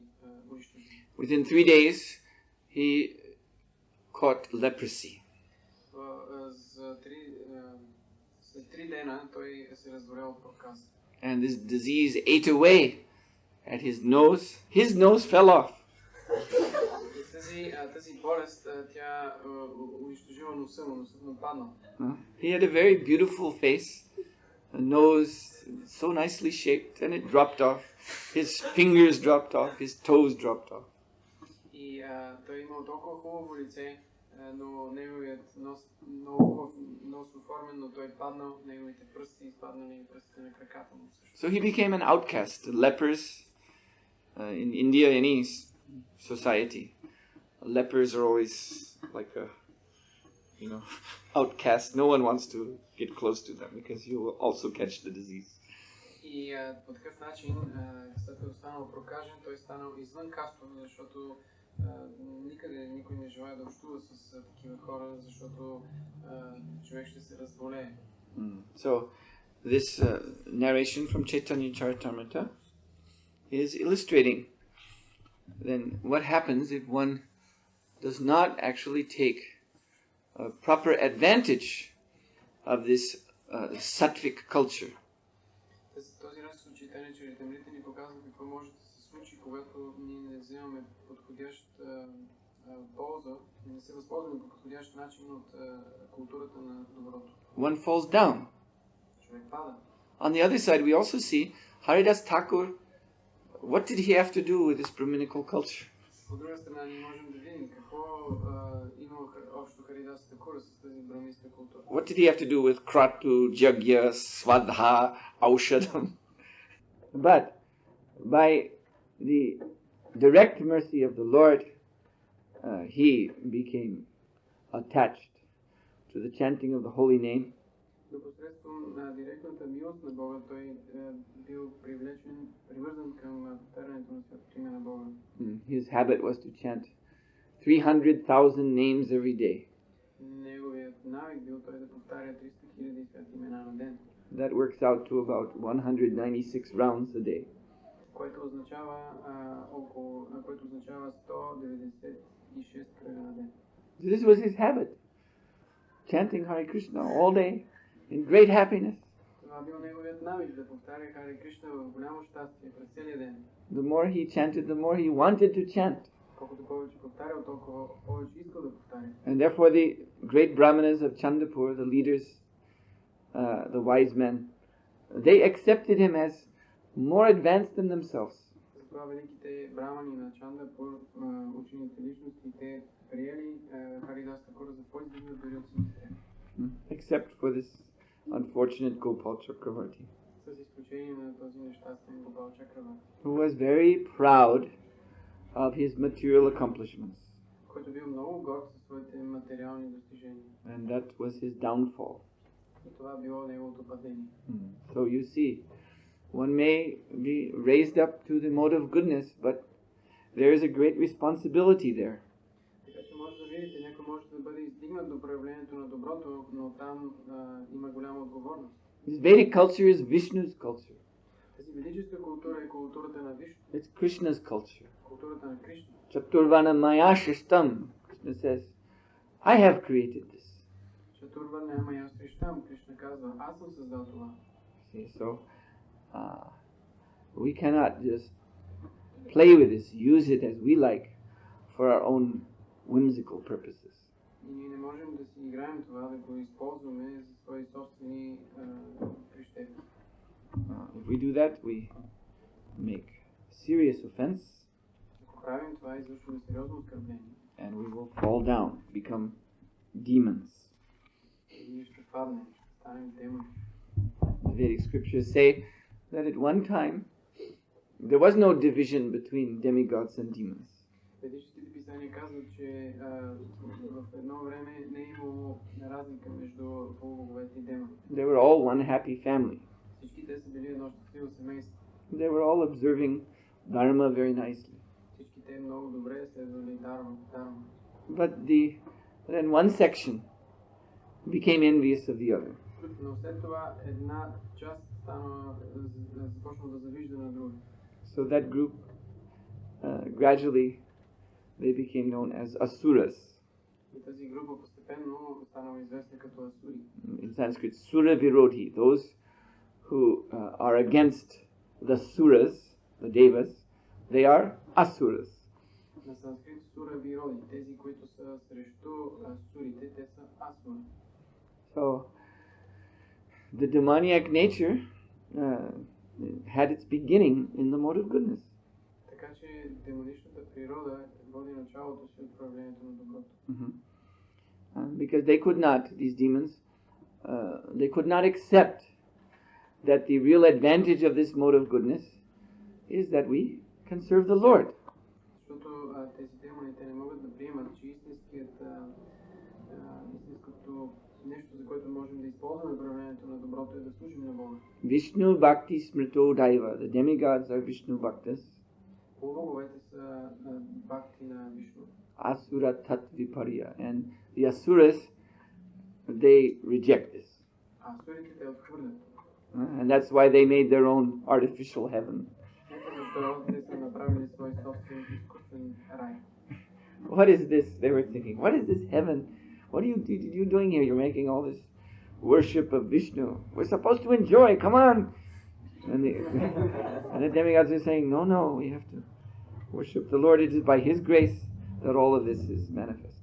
унищожени. Within 3 days, he caught leprosy. След 3 дена той се разболял от проказ. And this disease ate away at his nose. His nose fell off. Тази болест, тя унищожила носа му, носът му паднал. He had a very beautiful face, a nose so nicely shaped, and it dropped off. His fingers dropped off, his toes dropped off. И той имал толкова хубаво лице, но неговият нос, много хубав нос оформен, но той паднал, неговите пръсти изпаднали и пръстите на краката му също. So he became an outcast. Lepers in India, any society, lepers are always like a, outcast. No one wants to get close to them because you will also catch the disease. И по такъв начин, след като станал прокажен, той станал извън кастото, защото никъде никой не желая да общува с такива хора, защото човек ще се разболее. So this narration from Chaitanya Charitamrita is illustrating then what happens if one does not actually take proper advantage of this sattvic culture. Този разказ от Чайтания Чаритамрита ни показва какво може да се случи, когато ние не вземаме подходяща полза, не се възползваме по подходящ начин от културата на доброто. One falls down. Човек пада. on the other side, we also see Haridas Thakur. What did he have to do with this Brahminical culture? От друга страна, ние можем да видим какво има общо Харидас Такур с тази браминска култура. What did he have to do with Kratu, Jagya, Swadha, Aushadam? But by the direct mercy of the Lord, he became attached to the chanting of the holy name. Но посредством на директната милост на Бога, той бил привързан към повтарянето на святото име на Бога. His habit was to chant 300,000 names every day. Неговият навик бил той да повтаря 300,000 святи имена на ден. That works out to about 196 rounds a day. Което означава 196 кръга на ден. This was his habit, chanting Hare Krishna all day in great happiness. Това бил неговият навик да повтаря Харе Кришна в голямо щастие през целия ден. The more he chanted, the more he wanted to chant. Колкото повече повтарял, толкова повече искал да повтаря. And therefore the great brahmanas of Chandapur, the leaders, the wise men, they accepted him as more advanced than themselves. Затова великите брамани на Чандапур, учените личности, те приели Харидас Такур за по-издигнат дори от самите. Except for this unfortunate Gopal Chakravarti, С изключение на този нещастен Гопал Чакраварти, who was very proud of his material accomplishments. който бил много горд със своите материални достижения. And that was his downfall. И това било неговото падение. So you see, one may be raised up to the mode of goodness, but there is a great responsibility there. Така че може да видите, някой може да бъде издигнат до проявлението на доброто, но там има голяма отговорност. This Vedic culture is Vishnu's culture. Тази ведическа култура е културата на Вишну. It's Krishna's culture. Културата на Кришна. Chaturvana Maya Shishtam. Krishna says, I have created this. Chaturvana Maya Shishtam. Krishna казва, аз съм създал това. See, so we cannot just play with this, use it as we like for our own whimsical purposes. И ние не можем да си играем това, да го използваме за свои собствени прищеви. If we do that, we make serious offense. Ако правим това, извършваме сериозно оскърбление. And we will fall down, become demons. И ние ще паднем, ще станем демони. The Vedic scriptures say that at one time there was no division between demigods and demons. Ведическите писания казват, че в едно време не е имало разлика между полубоговете и демоните. They were all one happy family. Всички те са били едно щастливо семейство. They were all observing Dharma very nicely. Всички те много добре следвали Дharma. But then one section became envious of the other. Но след това една част започна да завижда на друга. So that group gradually they became known as asuras. И тази група постепенно станала известна като асури. In Sanskrit, sura virodhi, those who are against the suras, the devas, they are asuras. На санскрит сура вироди, тези, които са срещу асурите, те са асури. So the demoniac nature had its beginning in the mode of goodness. Така че демоничната природа води началото си от проявлението на доброто. Because they could not, these demons, they could not accept that the real advantage of this mode of goodness is that we can serve the Lord. Защото тези демони, те не могат да приемат, че истинското нещо, за което можем да използваме проявлението на доброто, е да служим на Бога. Vishnu Bhakti Smrito Daiva. The demigods are Vishnu Bhaktas. Полубоговете са бхакти на Вишну. Asura Tat Viparya. And the Asuras, they reject this. Асурите те отхвърлят. And that's why they made their own artificial heaven. Ето защо те са направили свой собствен изкуствен рай. What is this? They were thinking. What is this heaven? What are you doing here? You're making all this worship of Vishnu. We're supposed to enjoy. Come on. And the demigods are saying, no, we have to worship the Lord. It is by His grace that all of this is manifest.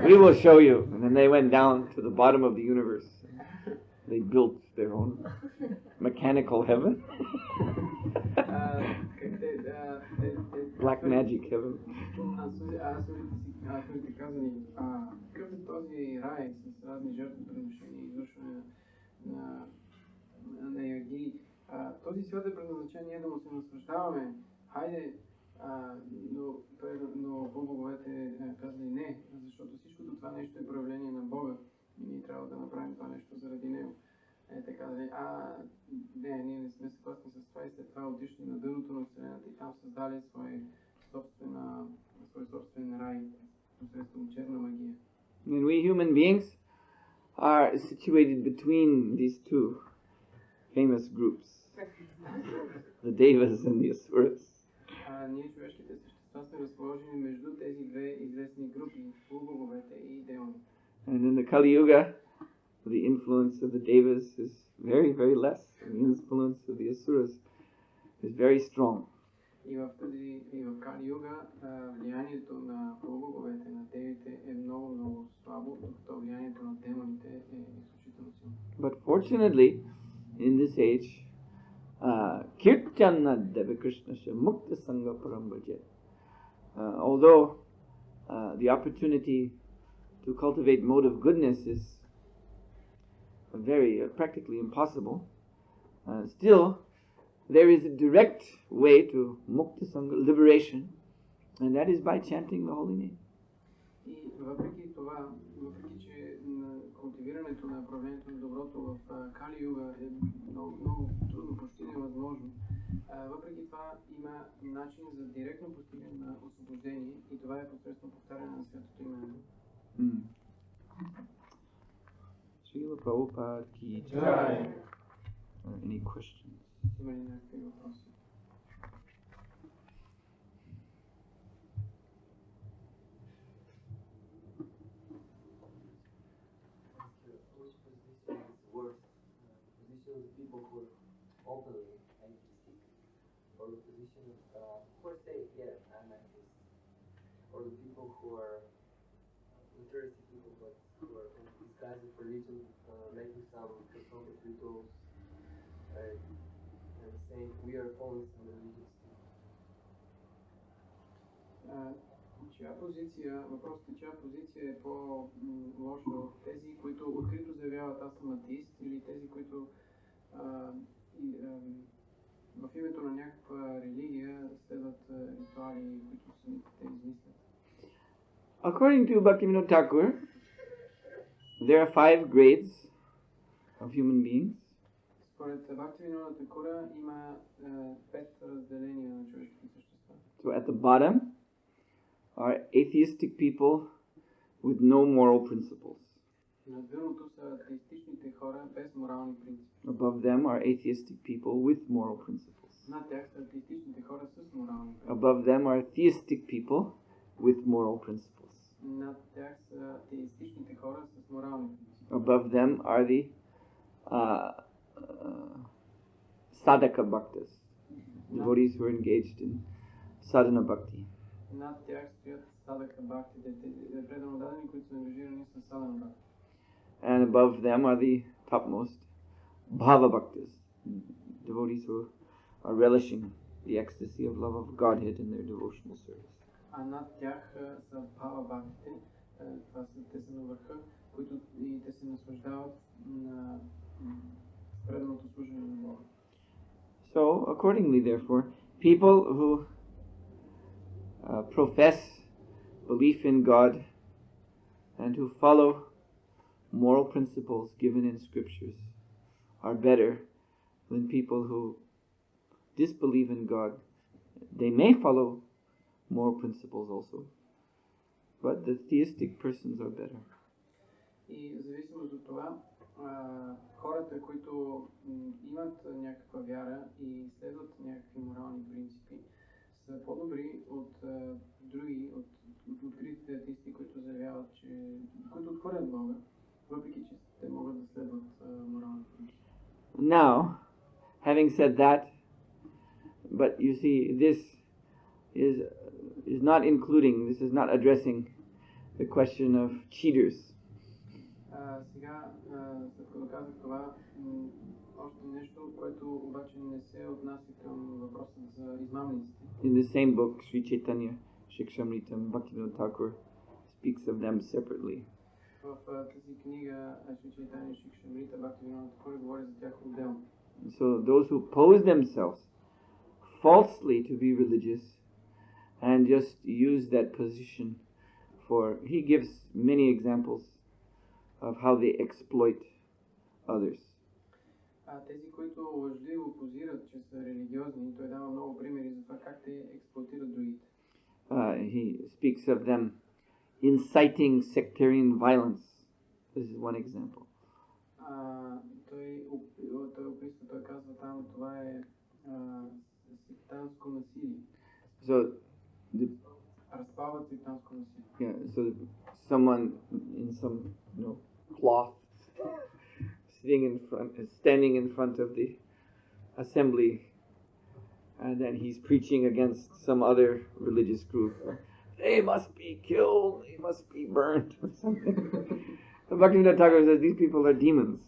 We will show you. And then they went down to the bottom of the universe. They built their own mechanical heaven. Black magic heaven. Авторите казани, какъв е този рай с разни жертвоприношения и извършване на ягии. Този свят е предназначен ние да му се наслаждаваме. Хайде, но боговете казали не, защото всичкото това нещо е проявление на Бога и ние трябва да направим това нещо заради него. Така да не, ние не сме съгласни с това и след това отишли на дъното на Вселената и там създали свой собствен рай посредством черна магия. And we human beings are situated between these two famous groups, the Devas and the Asuras. Ние човешките същества сме разположени между тези две известни групи, полубоговете и демоните. And in the Kali Yuga, the influence of the Devas is very, very less, and the influence of the Asuras is very strong. И в Кали Юга влиянието на полубоговете, на девите е много слабо, докато влиянието на демоните е изключително силно. But fortunately, in this age, Kirtana Deva Krishna Mukta Sangha Parambajet. Although the opportunity to cultivate mode of goodness is very practically impossible, still there is a direct way to Mukta Sangha, liberation, and that is by chanting the holy name. И въпреки това, въпреки че култивирането на проявлението на доброто в Кали Юга е много трудно, почти невъзможно, въпреки това има начин за директно постигане на освобождение и това е посредством повтаряне на святото име. Srila Prabhupada ki jai. Any questions? Има ли някакви въпроси? Which position is worse? The position of the people who are openly atheistic, or the position of who say, yeah, I'm atheist, or the people who are interested people but who are disguised religion, making some cosmetic rituals, and saying we are following some religious thing. Чия позиция е по-лоша от тези, които открито заявяват аз съм атеист, или тези, които в името на някаква религия следват ритуали, които самите те измислят? According to Bhaktivinoda Thakur, there are 5 grades of human beings. Според Бхактивинода Такура има 5 разделения на човешките същества. So at the bottom are atheistic people with no moral principles. На дъното са атеистичните хора без морални принципи. Above them are atheistic people with moral principles. Над тях са атеистичните хора с морални принципи. Above them are theistic people with moral principles. Над тях са атеистичните хора с морални принципи. Above them are the sadhaka bhaktas, devotees who are engaged in sadhana bhakti. Над тях стоят садака бхактите, преданно дадени, които са ангажирани с садана бхакти. And above them are the topmost bhava bhaktas, devotees who are relishing the ecstasy of love of Godhead in their devotional service. А над тях са бхава бхактите, те са на върха, които и те се наслаждават на преданото служение на Бога. So, accordingly, therefore, people who profess belief in God and who follow moral principles given in scriptures are better than people who disbelieve in God. They may follow moral principles also, but the theistic persons are better. И в зависимост от това, хората, които имат някаква вяра и следват някакви морални принципи, са по-добри от други, от откритите атеисти, които заявяват, които отхвърлят Бога, въпреки че те могат да следват морални принципи. Now, having said that, but you see, this is not including, this is not addressing the question of cheaters. Сега, след като казах това, още нещо, което обаче не се отнася към въпроса за измамниците. In the same book, Sri Chaitanya Shikshamritam Bhaktivinoda Thakur speaks of them separately. В тази книга Шри Чайтания Шикшамрита Бхактивинода Тхакур говори за тях отделно. So those who pose themselves falsely to be religious and just use that position for, he gives many examples of how they exploit others. Тези, които лъжливо позират, че са религиозни, той дава много примери за това как те експлоатират другите. He speaks of them inciting sectarian violence. This is one example. Той описва, той казва там, това е сектантско насилие. So разпалват сектантско насилие. Yeah, so someone in some cloth standing in front of the assembly, and then he's preaching against some other religious group. They must be killed, they must be burnt, or something. So Bhaktivinoda Thakur says these people are demons.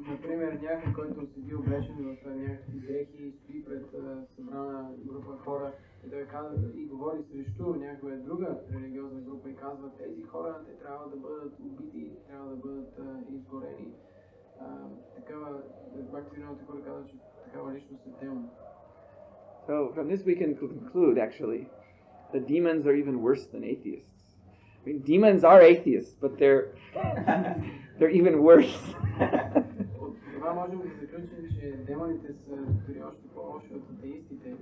Например, някой, който седи облечен в някакви дрехи, стои пред събрана група хора и той казва и говори срещу някоя друга религиозна група и казва, тези хора те трябва да бъдат убити, трябва да бъдат изгорени. Такава, Бхактивинода Тхакур казва, че такава личност е демон. So from this we can conclude actually the demons are even worse than atheists. I mean, demons are atheists, but they're even worse. От това можем да заключим, че демоните са дори още по-лоши от атеистите.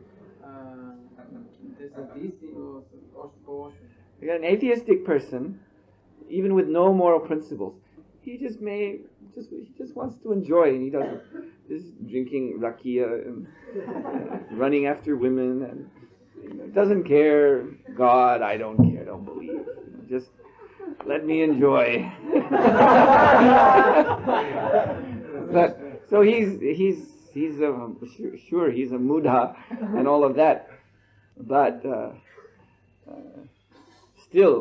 Те са атеисти, но са още по-лоши. An atheistic person, even with no moral principles, he just wants to enjoy, and he doesn't just drinking rakia and running after women and doesn't care. God, I don't care, don't believe. Just let me enjoy. But, so he's sure he's a Buddha and all of that, but still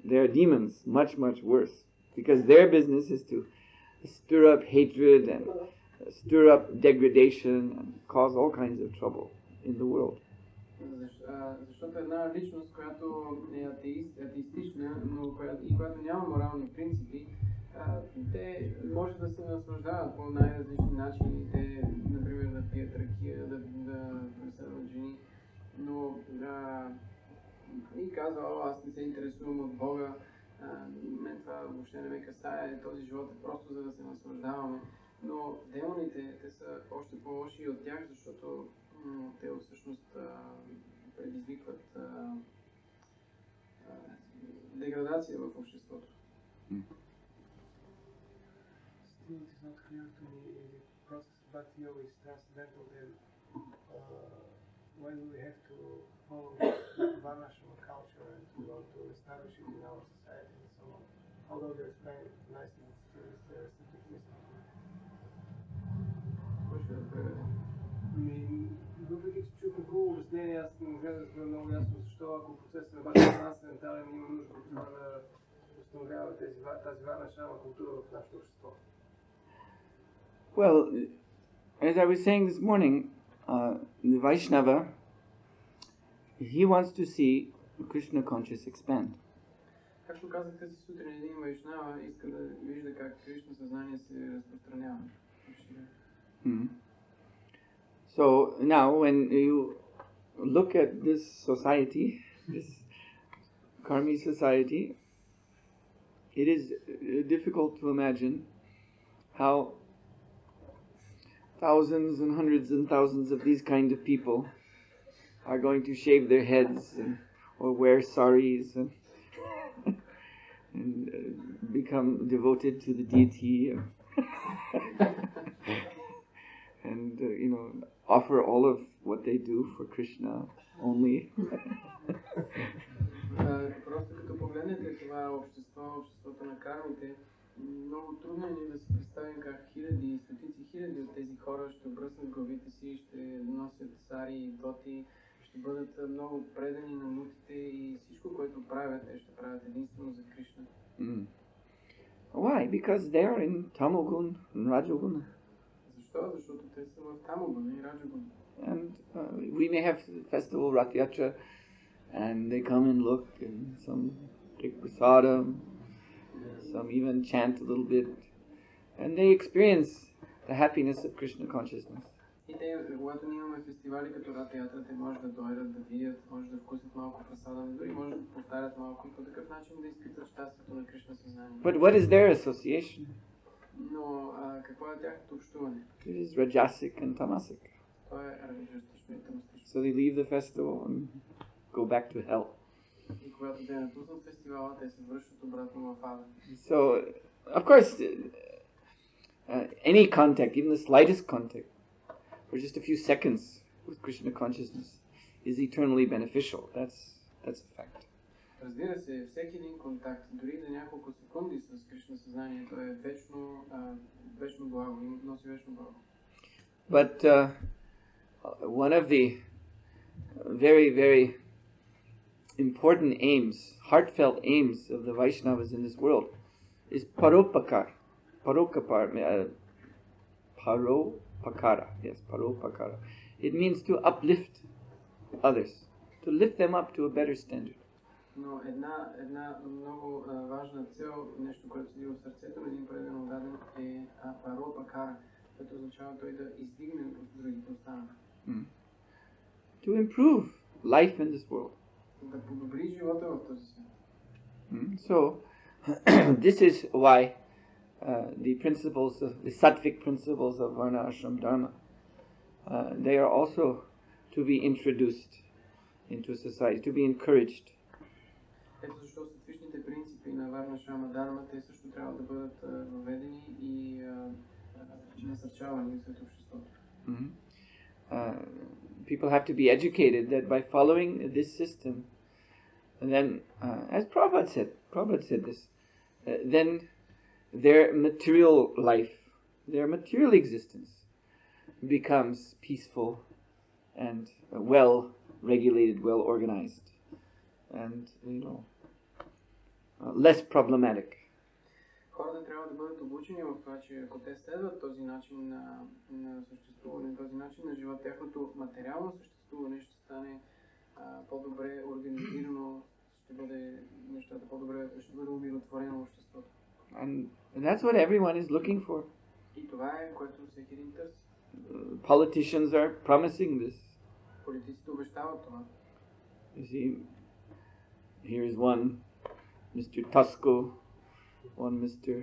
there are demons much worse, because their business is to stir up hatred and stir up degradation and cause all kinds of trouble in the world. Защото една личност, която е атеистична, но която няма морални принципи, те може да се наслаждават по най-различни начини. Те, например, да пият ракия, да преследват жени, но и казва, аз не се интересувам от Бога, мен това въобще не ме касае, този живот е просто за да се наслаждаваме. Но демоните, те са още по-лоши от тях, защото те всъщност предизвикват деградация в обществото. Still it is not clear to me in the process of bhakti yoga is transcendental, then why do we have to follow the Varnashram culture and to want to establish it in our society and so on? Although they explain it nicely, it still is there something missing. Въпреки че чухме хубаво обяснение, аз не можа да разбера много ясно защо, ако процесът на бхакти е трансцендентален, има нужда от това да установява тази варнашрама култура в нашето общество. Well, as I was saying this morning, the Vaishnava, he wants to see Krishna conscious expand. Както казах тази сутрин, един Вайшнава иска да вижда как Кришна съзнание се разпространява. So now when you look at this society, this karmi society, it is difficult to imagine how thousands and hundreds and thousands of these kind of people are going to shave their heads or wear saris and become devoted to the deity and offer all of what they do for Krishna only. Просто като погледнете това обществото на кармите, много трудно е ни да си представим как хиляди, стотици хиляди от тези хора ще обръснат главите си, ще носят сари и доти, ще бъдат много предани на мутите и всичко, което правят, те ще правят единствено за Кришна. Why? Because they are in Tamogun and Rajoguna. Защо? Защото те са в Тамогуна и Раджагуна. And we may have festival Rath Yatra, and they come and look, and some take prasadam, some even chant a little bit, and they experience the happiness of Krishna consciousness. И те, когато ние имаме фестивали като Рат Ятра, те може да дойдат, да видят, може да вкусят малко прасадам, дори може да повтарят малко и по такъв начин да изпитат щастието на Кришна съзнание. But what is their association? Но какво е тяхното общуване? It is rajasic and tamasic. То е раджастично и тамастично. So they leave the festival and go back to hell. И когато те напуснат фестивала, те се връщат обратно в ада. So, of course, any contact, even the slightest contact, for just a few seconds with Krishna consciousness is eternally beneficial. That's a fact. Разбира се, всеки един контакт, дори за няколко секунди с Кришна съзнанието е вечно благо, носи вечно благо. But one of the very, very important aims, heartfelt aims of the Vaishnavas in this world is paropakar. Paropakara. Yes, paropakara. It means to uplift others, to lift them up to a better standard. Но една много важна цел, нещо, което седи в сърцето на един преден отдаден е паропакара, което означава той да издигне другите останали. To improve life in this world. Да подобри живота в този свят. So, this is why the principles, the sattvic principles of Varna Ashram Dharma, they are also to be introduced into society, to be encouraged. Ето защо сатвичните принципи на Варна Ашрама Дарма, те също трябва да бъдат въведени и насърчавани сред обществото. People have to be educated that by following this system, and then, as Prabhupada said this, then their material life, their material existence becomes peaceful and well regulated, well organized, and less problematic. Хората трябва да бъдат обучени в това, че ако те следват този начин на съществуване, този начин на живот, тяхното материално съществуване ще стане по-добре организирано, ще бъде нещата по-добре, ще бъде умиротворено обществото. And that's what everyone is looking for. И това е, което всеки един търси. Politicians are promising this. Политиците обещават това. You see, here is one Mr. Tusko, one Mr.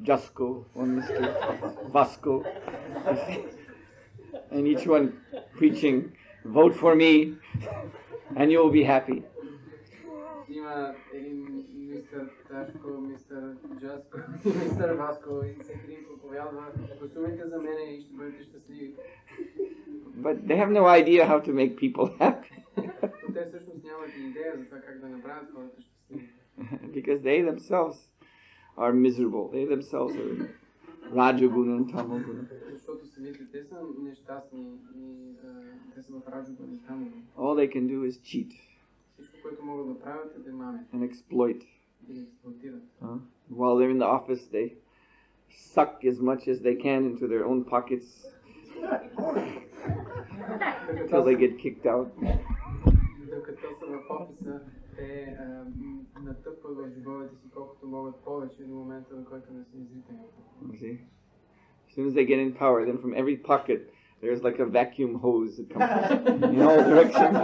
Jasko, one Mr. Vasco, and each one preaching, vote for me, and you will be happy. Има един мистер Ташко, мистер Джаско, мистер Васко и всеки един проповядва, гласувайте за мене и ще бъдете щастливи. But they have no idea how to make people happy. Но те всъщност нямат идея за това как да направят хората щастливи. Because they themselves are miserable. They themselves are Rajaguna and Tamoguna. Защото самите те са нещастни и те са в Раджагуна и Тамогуна. All they can do is cheat. Всичко, което могат да правят е да мамят. And exploit. Да експлоатират. While they're in the office, they suck as much as they can into their own pockets until they get kicked out. Докато са в офиса, те натъпват в джобовете си колкото могат повече до момента, в който не са изритани. See? As soon as they get in power, then from every pocket there's like a vacuum hose that comes in all directions,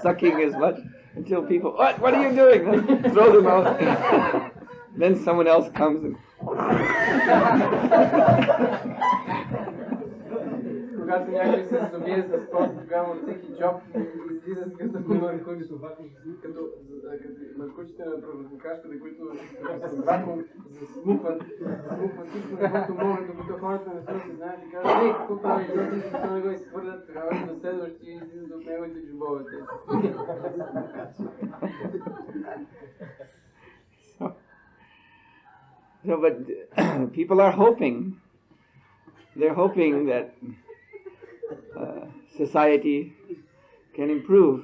sucking as much until people, what are you doing? Then throw them out. Then someone else comes and когато някой се здобие с пост, тогава от всеки джоб излизат като маркучите на правознакашката, които с вакуум засмукват всичко, което могат, докато хората не са се знаят и казват, ей, какво прави този, докато не го изхвърлят, тогава до следващия излизат от неговите джобовете. So, but people are hoping. They're hoping that society can improve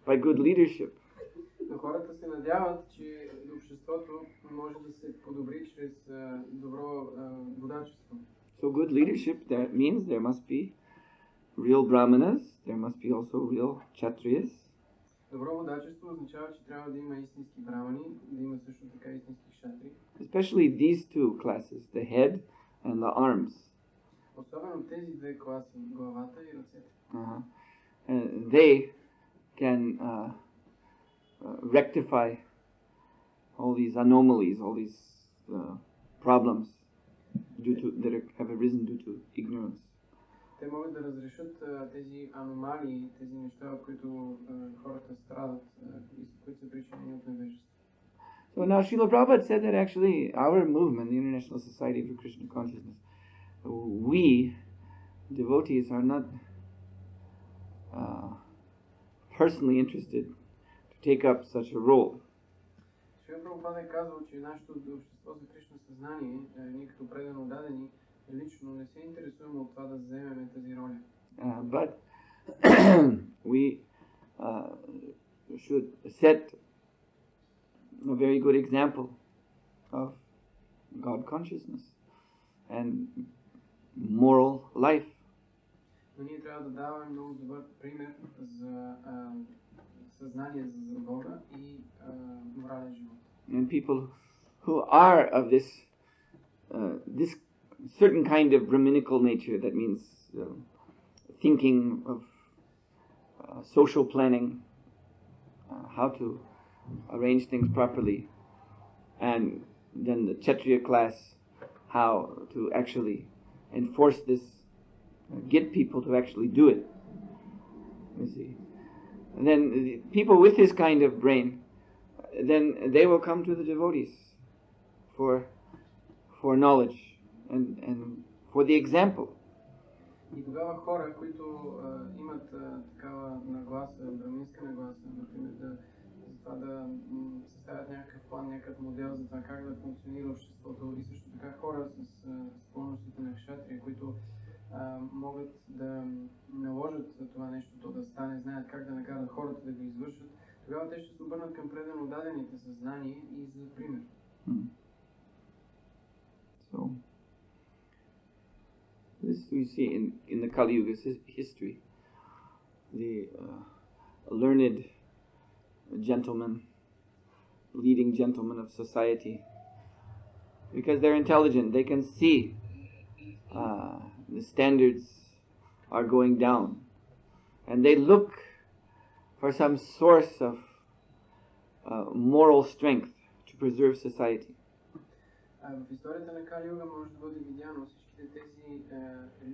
by good leadership. Но хората се надяват, че обществото може да се подобри чрез добро водачество. So good leadership, that means there must be real brahmanas, there must be also real kshatriyas. Добро водачество означава, че трябва да има истински брамани, да има също така истински кшатри. Especially these two classes, the head and the arms. Особено тези две класи, главата и ръцете. And they can rectify all these anomalies, all these problems that have arisen due to ignorance. Те могат да разрешат тези аномалии, тези неща, от които хората страдат, които са причинени от невежество. So now Srila Prabhupada said that actually our movement, the International Society for Krishna Consciousness, we devotees are not personally interested to take up such a role. Шрила Прабхупада е казал, че нашето общество за Кришна съзнание, ние като предано дадени, лично не се интересуваме от това да вземем тази роля. But we should set a very good example of God consciousness and moral life. Но ние трябва да даваме много добър пример за съзнание за Бога и морален живот. And people who are of this certain kind of Brahminical nature, that means thinking of social planning, how to arrange things properly, and then the Kshatriya class, how to actually enforce this, get people to actually do it. You see, and then the people with this kind of brain, then they will come to the devotees for knowledge and for the example. И тогава хора, които имат такава нагласа, браминска нагласа, например, за това да съставят някакъв план, някакъв модел за това как да функционира обществото, и също така хора с склонностите на кшатрия, които могат да наложат това нещо да стане, знаят как да накарат хората да го извършат, тогава те ще се обърнат към предано дадените съзнание и за пример. So, this we see in the Kali Yuga history. The learned gentlemen, leading gentlemen of society, because they're intelligent, they can see the standards are going down, and they look for some source of moral strength to preserve society. В историята на Кали Юга може да бъде видяно всичките тези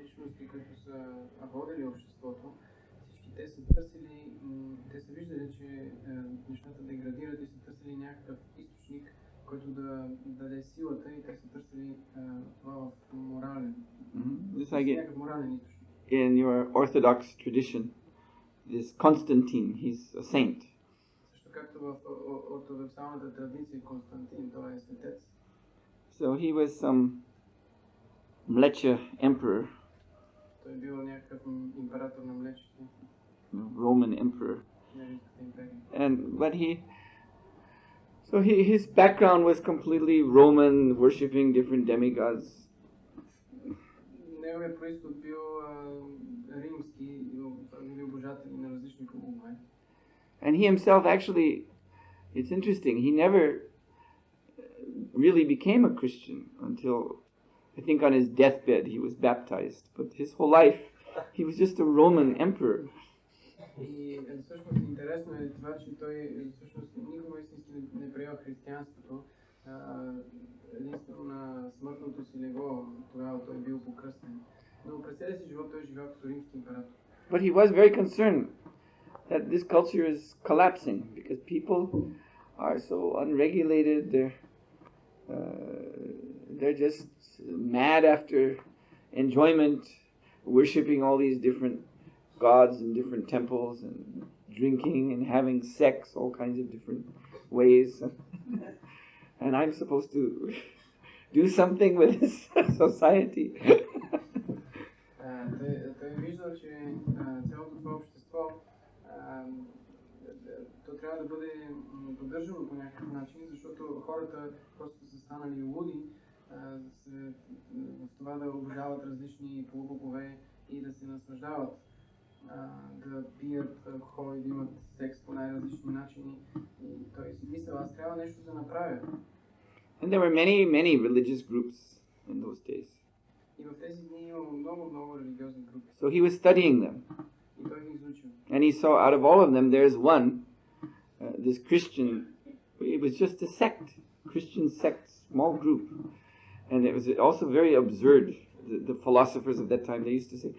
личности, които са водили обществото, всички те са търсили, те са виждали, че нещата деградират и са търсили някакъв източник, който да даде силата, и те са търсили това в морален, някакъв морален източник. In your Orthodox tradition, this Constantine, he's a saint. Също както в ортодоксалната традиция Константин, той е светец. So he was some Mlecha emperor, Той бил някакъв император на млечето, Roman emperor, Римската империя. but his background was completely Roman, worshipping different demigods. Неговият происход бил римски, били обожатели на различни богове. And he himself actually, it's interesting, he never really became a Christian until, I think, on his deathbed he was baptized. But his whole life he was just a Roman emperor. И всъщност интересно е това, че той всъщност никога истински не приел християнството. Единствено на смъртното си легло тогава той бил покръстен. Но през целия си живот той живял като римски император. But he was very concerned that this culture is collapsing because people are so unregulated. They're just mad after enjoyment, worshipping all these different gods in different temples and drinking and having sex all kinds of different ways. And I'm supposed to do something with this society. Той виждал, че цялото това общество то трябва трябва да бъде поддържано по някакъв начин, защото хората просто са станали луди в това да обожават различни полубогове и да се наслаждават, да пият алкохол и да имат секс по най-различни начини. И той си мисля, аз трябва нещо да направя. And there were many religious groups in those days. И в тези дни има много религиозни групи. So he was studying them. И той ги изучил. And he saw out of all of them, there's one, this Christian, it was just a sect, Christian sect, small group. And it was also very absurd. The philosophers of that time, they used to say,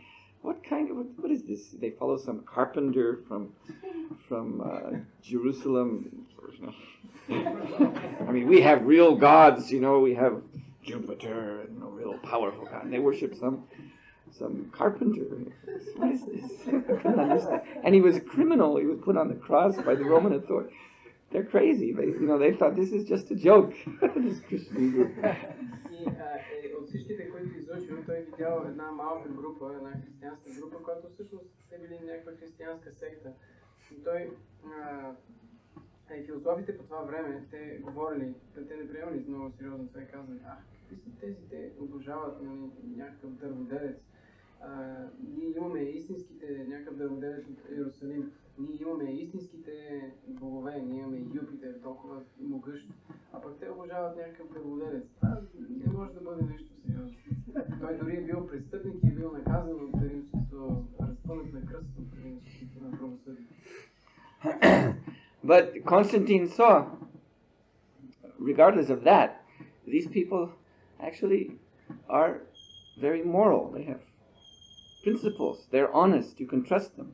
what is this? They follow some carpenter from Jerusalem. I mean, we have real gods, we have Jupiter, and real powerful God. And they worship some carpenter. What is this? I couldn't understand. And he was a criminal. He was put on the cross by the Roman authority. They're crazy. They thought this is just a joke. This Christian group. И от всичките, които изучил, той видял една малка група, една християнска група, която всъщност те били някаква християнска секта. И той, философите по това време, те говорили, те не приемали много сериозно това и казали, какви са тези, те обожават някакъв дърводелец. Ние имаме истинските, някакъв дърводелец от Иерусалим. Ние имаме истинските богове, ние имаме Юпитер, толкова могъщ, а пък те обожават някакъв дърводелец. Това не може да бъде нещо сериозно. Той дори е бил престъпник и е бил наказан от римското, разпънат на кръст от римското на правосъдие. But Constantine saw, regardless of that, these people actually are very moral. They have principles. They're honest. You can trust them.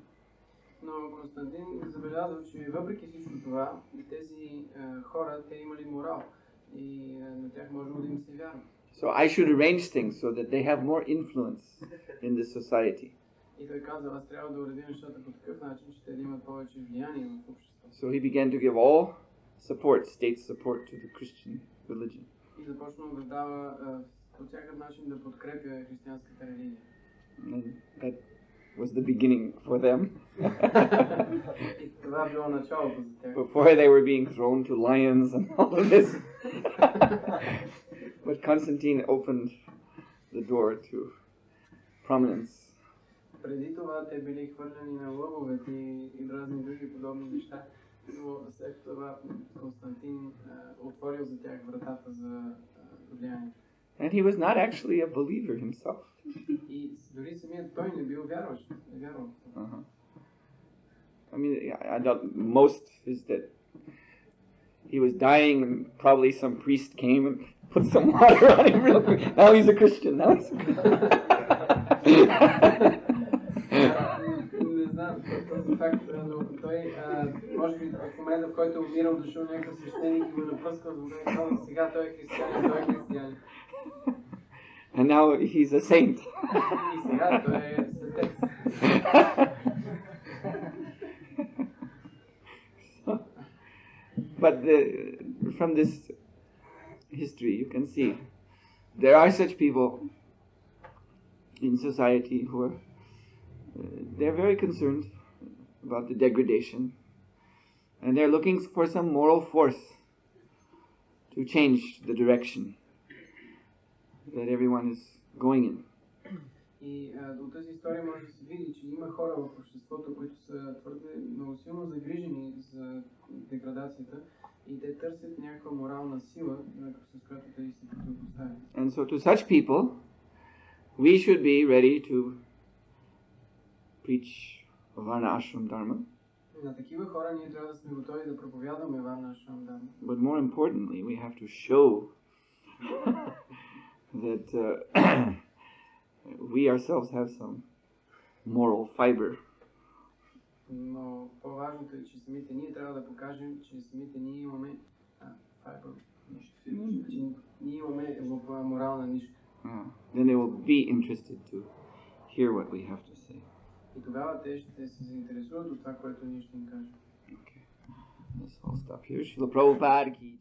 Но Константин забелязал, че въпреки всичко това, тези хора, те имали морал и на тях може да им се вярва. So I should arrange things so that they have more influence in the society. И той каза, аз трябва да уредя нещата по такъв начин, че те да имат повече влияние в обществото. So he began to give all support, state support to the Christian religion. И започнал да дава по всякакъв начин да подкрепя християнската религия. And that was the beginning for them. И това било началото за тях. Before they were being thrown to lions and all of this. But Constantine opened the door to prominence. Преди това те били хвърлени на лъвовете и разни други подобни неща, но след това Константин отворил за тях вратата за влияние. And he was not actually a believer himself. И дори самият той не бил вярващ, не вярвал. I mean, most is that he was dying and probably some priest came and put some water on him real quick. Now he's a Christian. Не знам този факт, но той, може би в момента, в който е умирал, дошъл някакъв свещеник и го напръскал с вода и казал, сега той е християнин, той е християнин. And now he's a saint. И сега той е светец. But from this history, you can see there are such people in society who are they're very concerned about the degradation, and they're looking for some moral force to change the direction that everyone is going in. И от тази история може да се види, че има хора в обществото, които са твърде много силно загрижени за деградацията и те търсят някаква морална сила, с която да се противопоставят. And so to such people, we should be ready to preach Varna Ashram Dharma. На такива хора ние трябва да сме готови да проповядваме Varna Ashram Dharma. But more importantly, we have to show that we ourselves have some moral fiber. Но по-важното е, че самите ние трябва да покажем, че самите ние имаме че ние имаме морална нишка. Then they will be interested to hear what we have to say. И тогава те ще се заинтересуват от това, което ние ще им кажем. Okay. Let's all stop here. Srila Prabhupada ki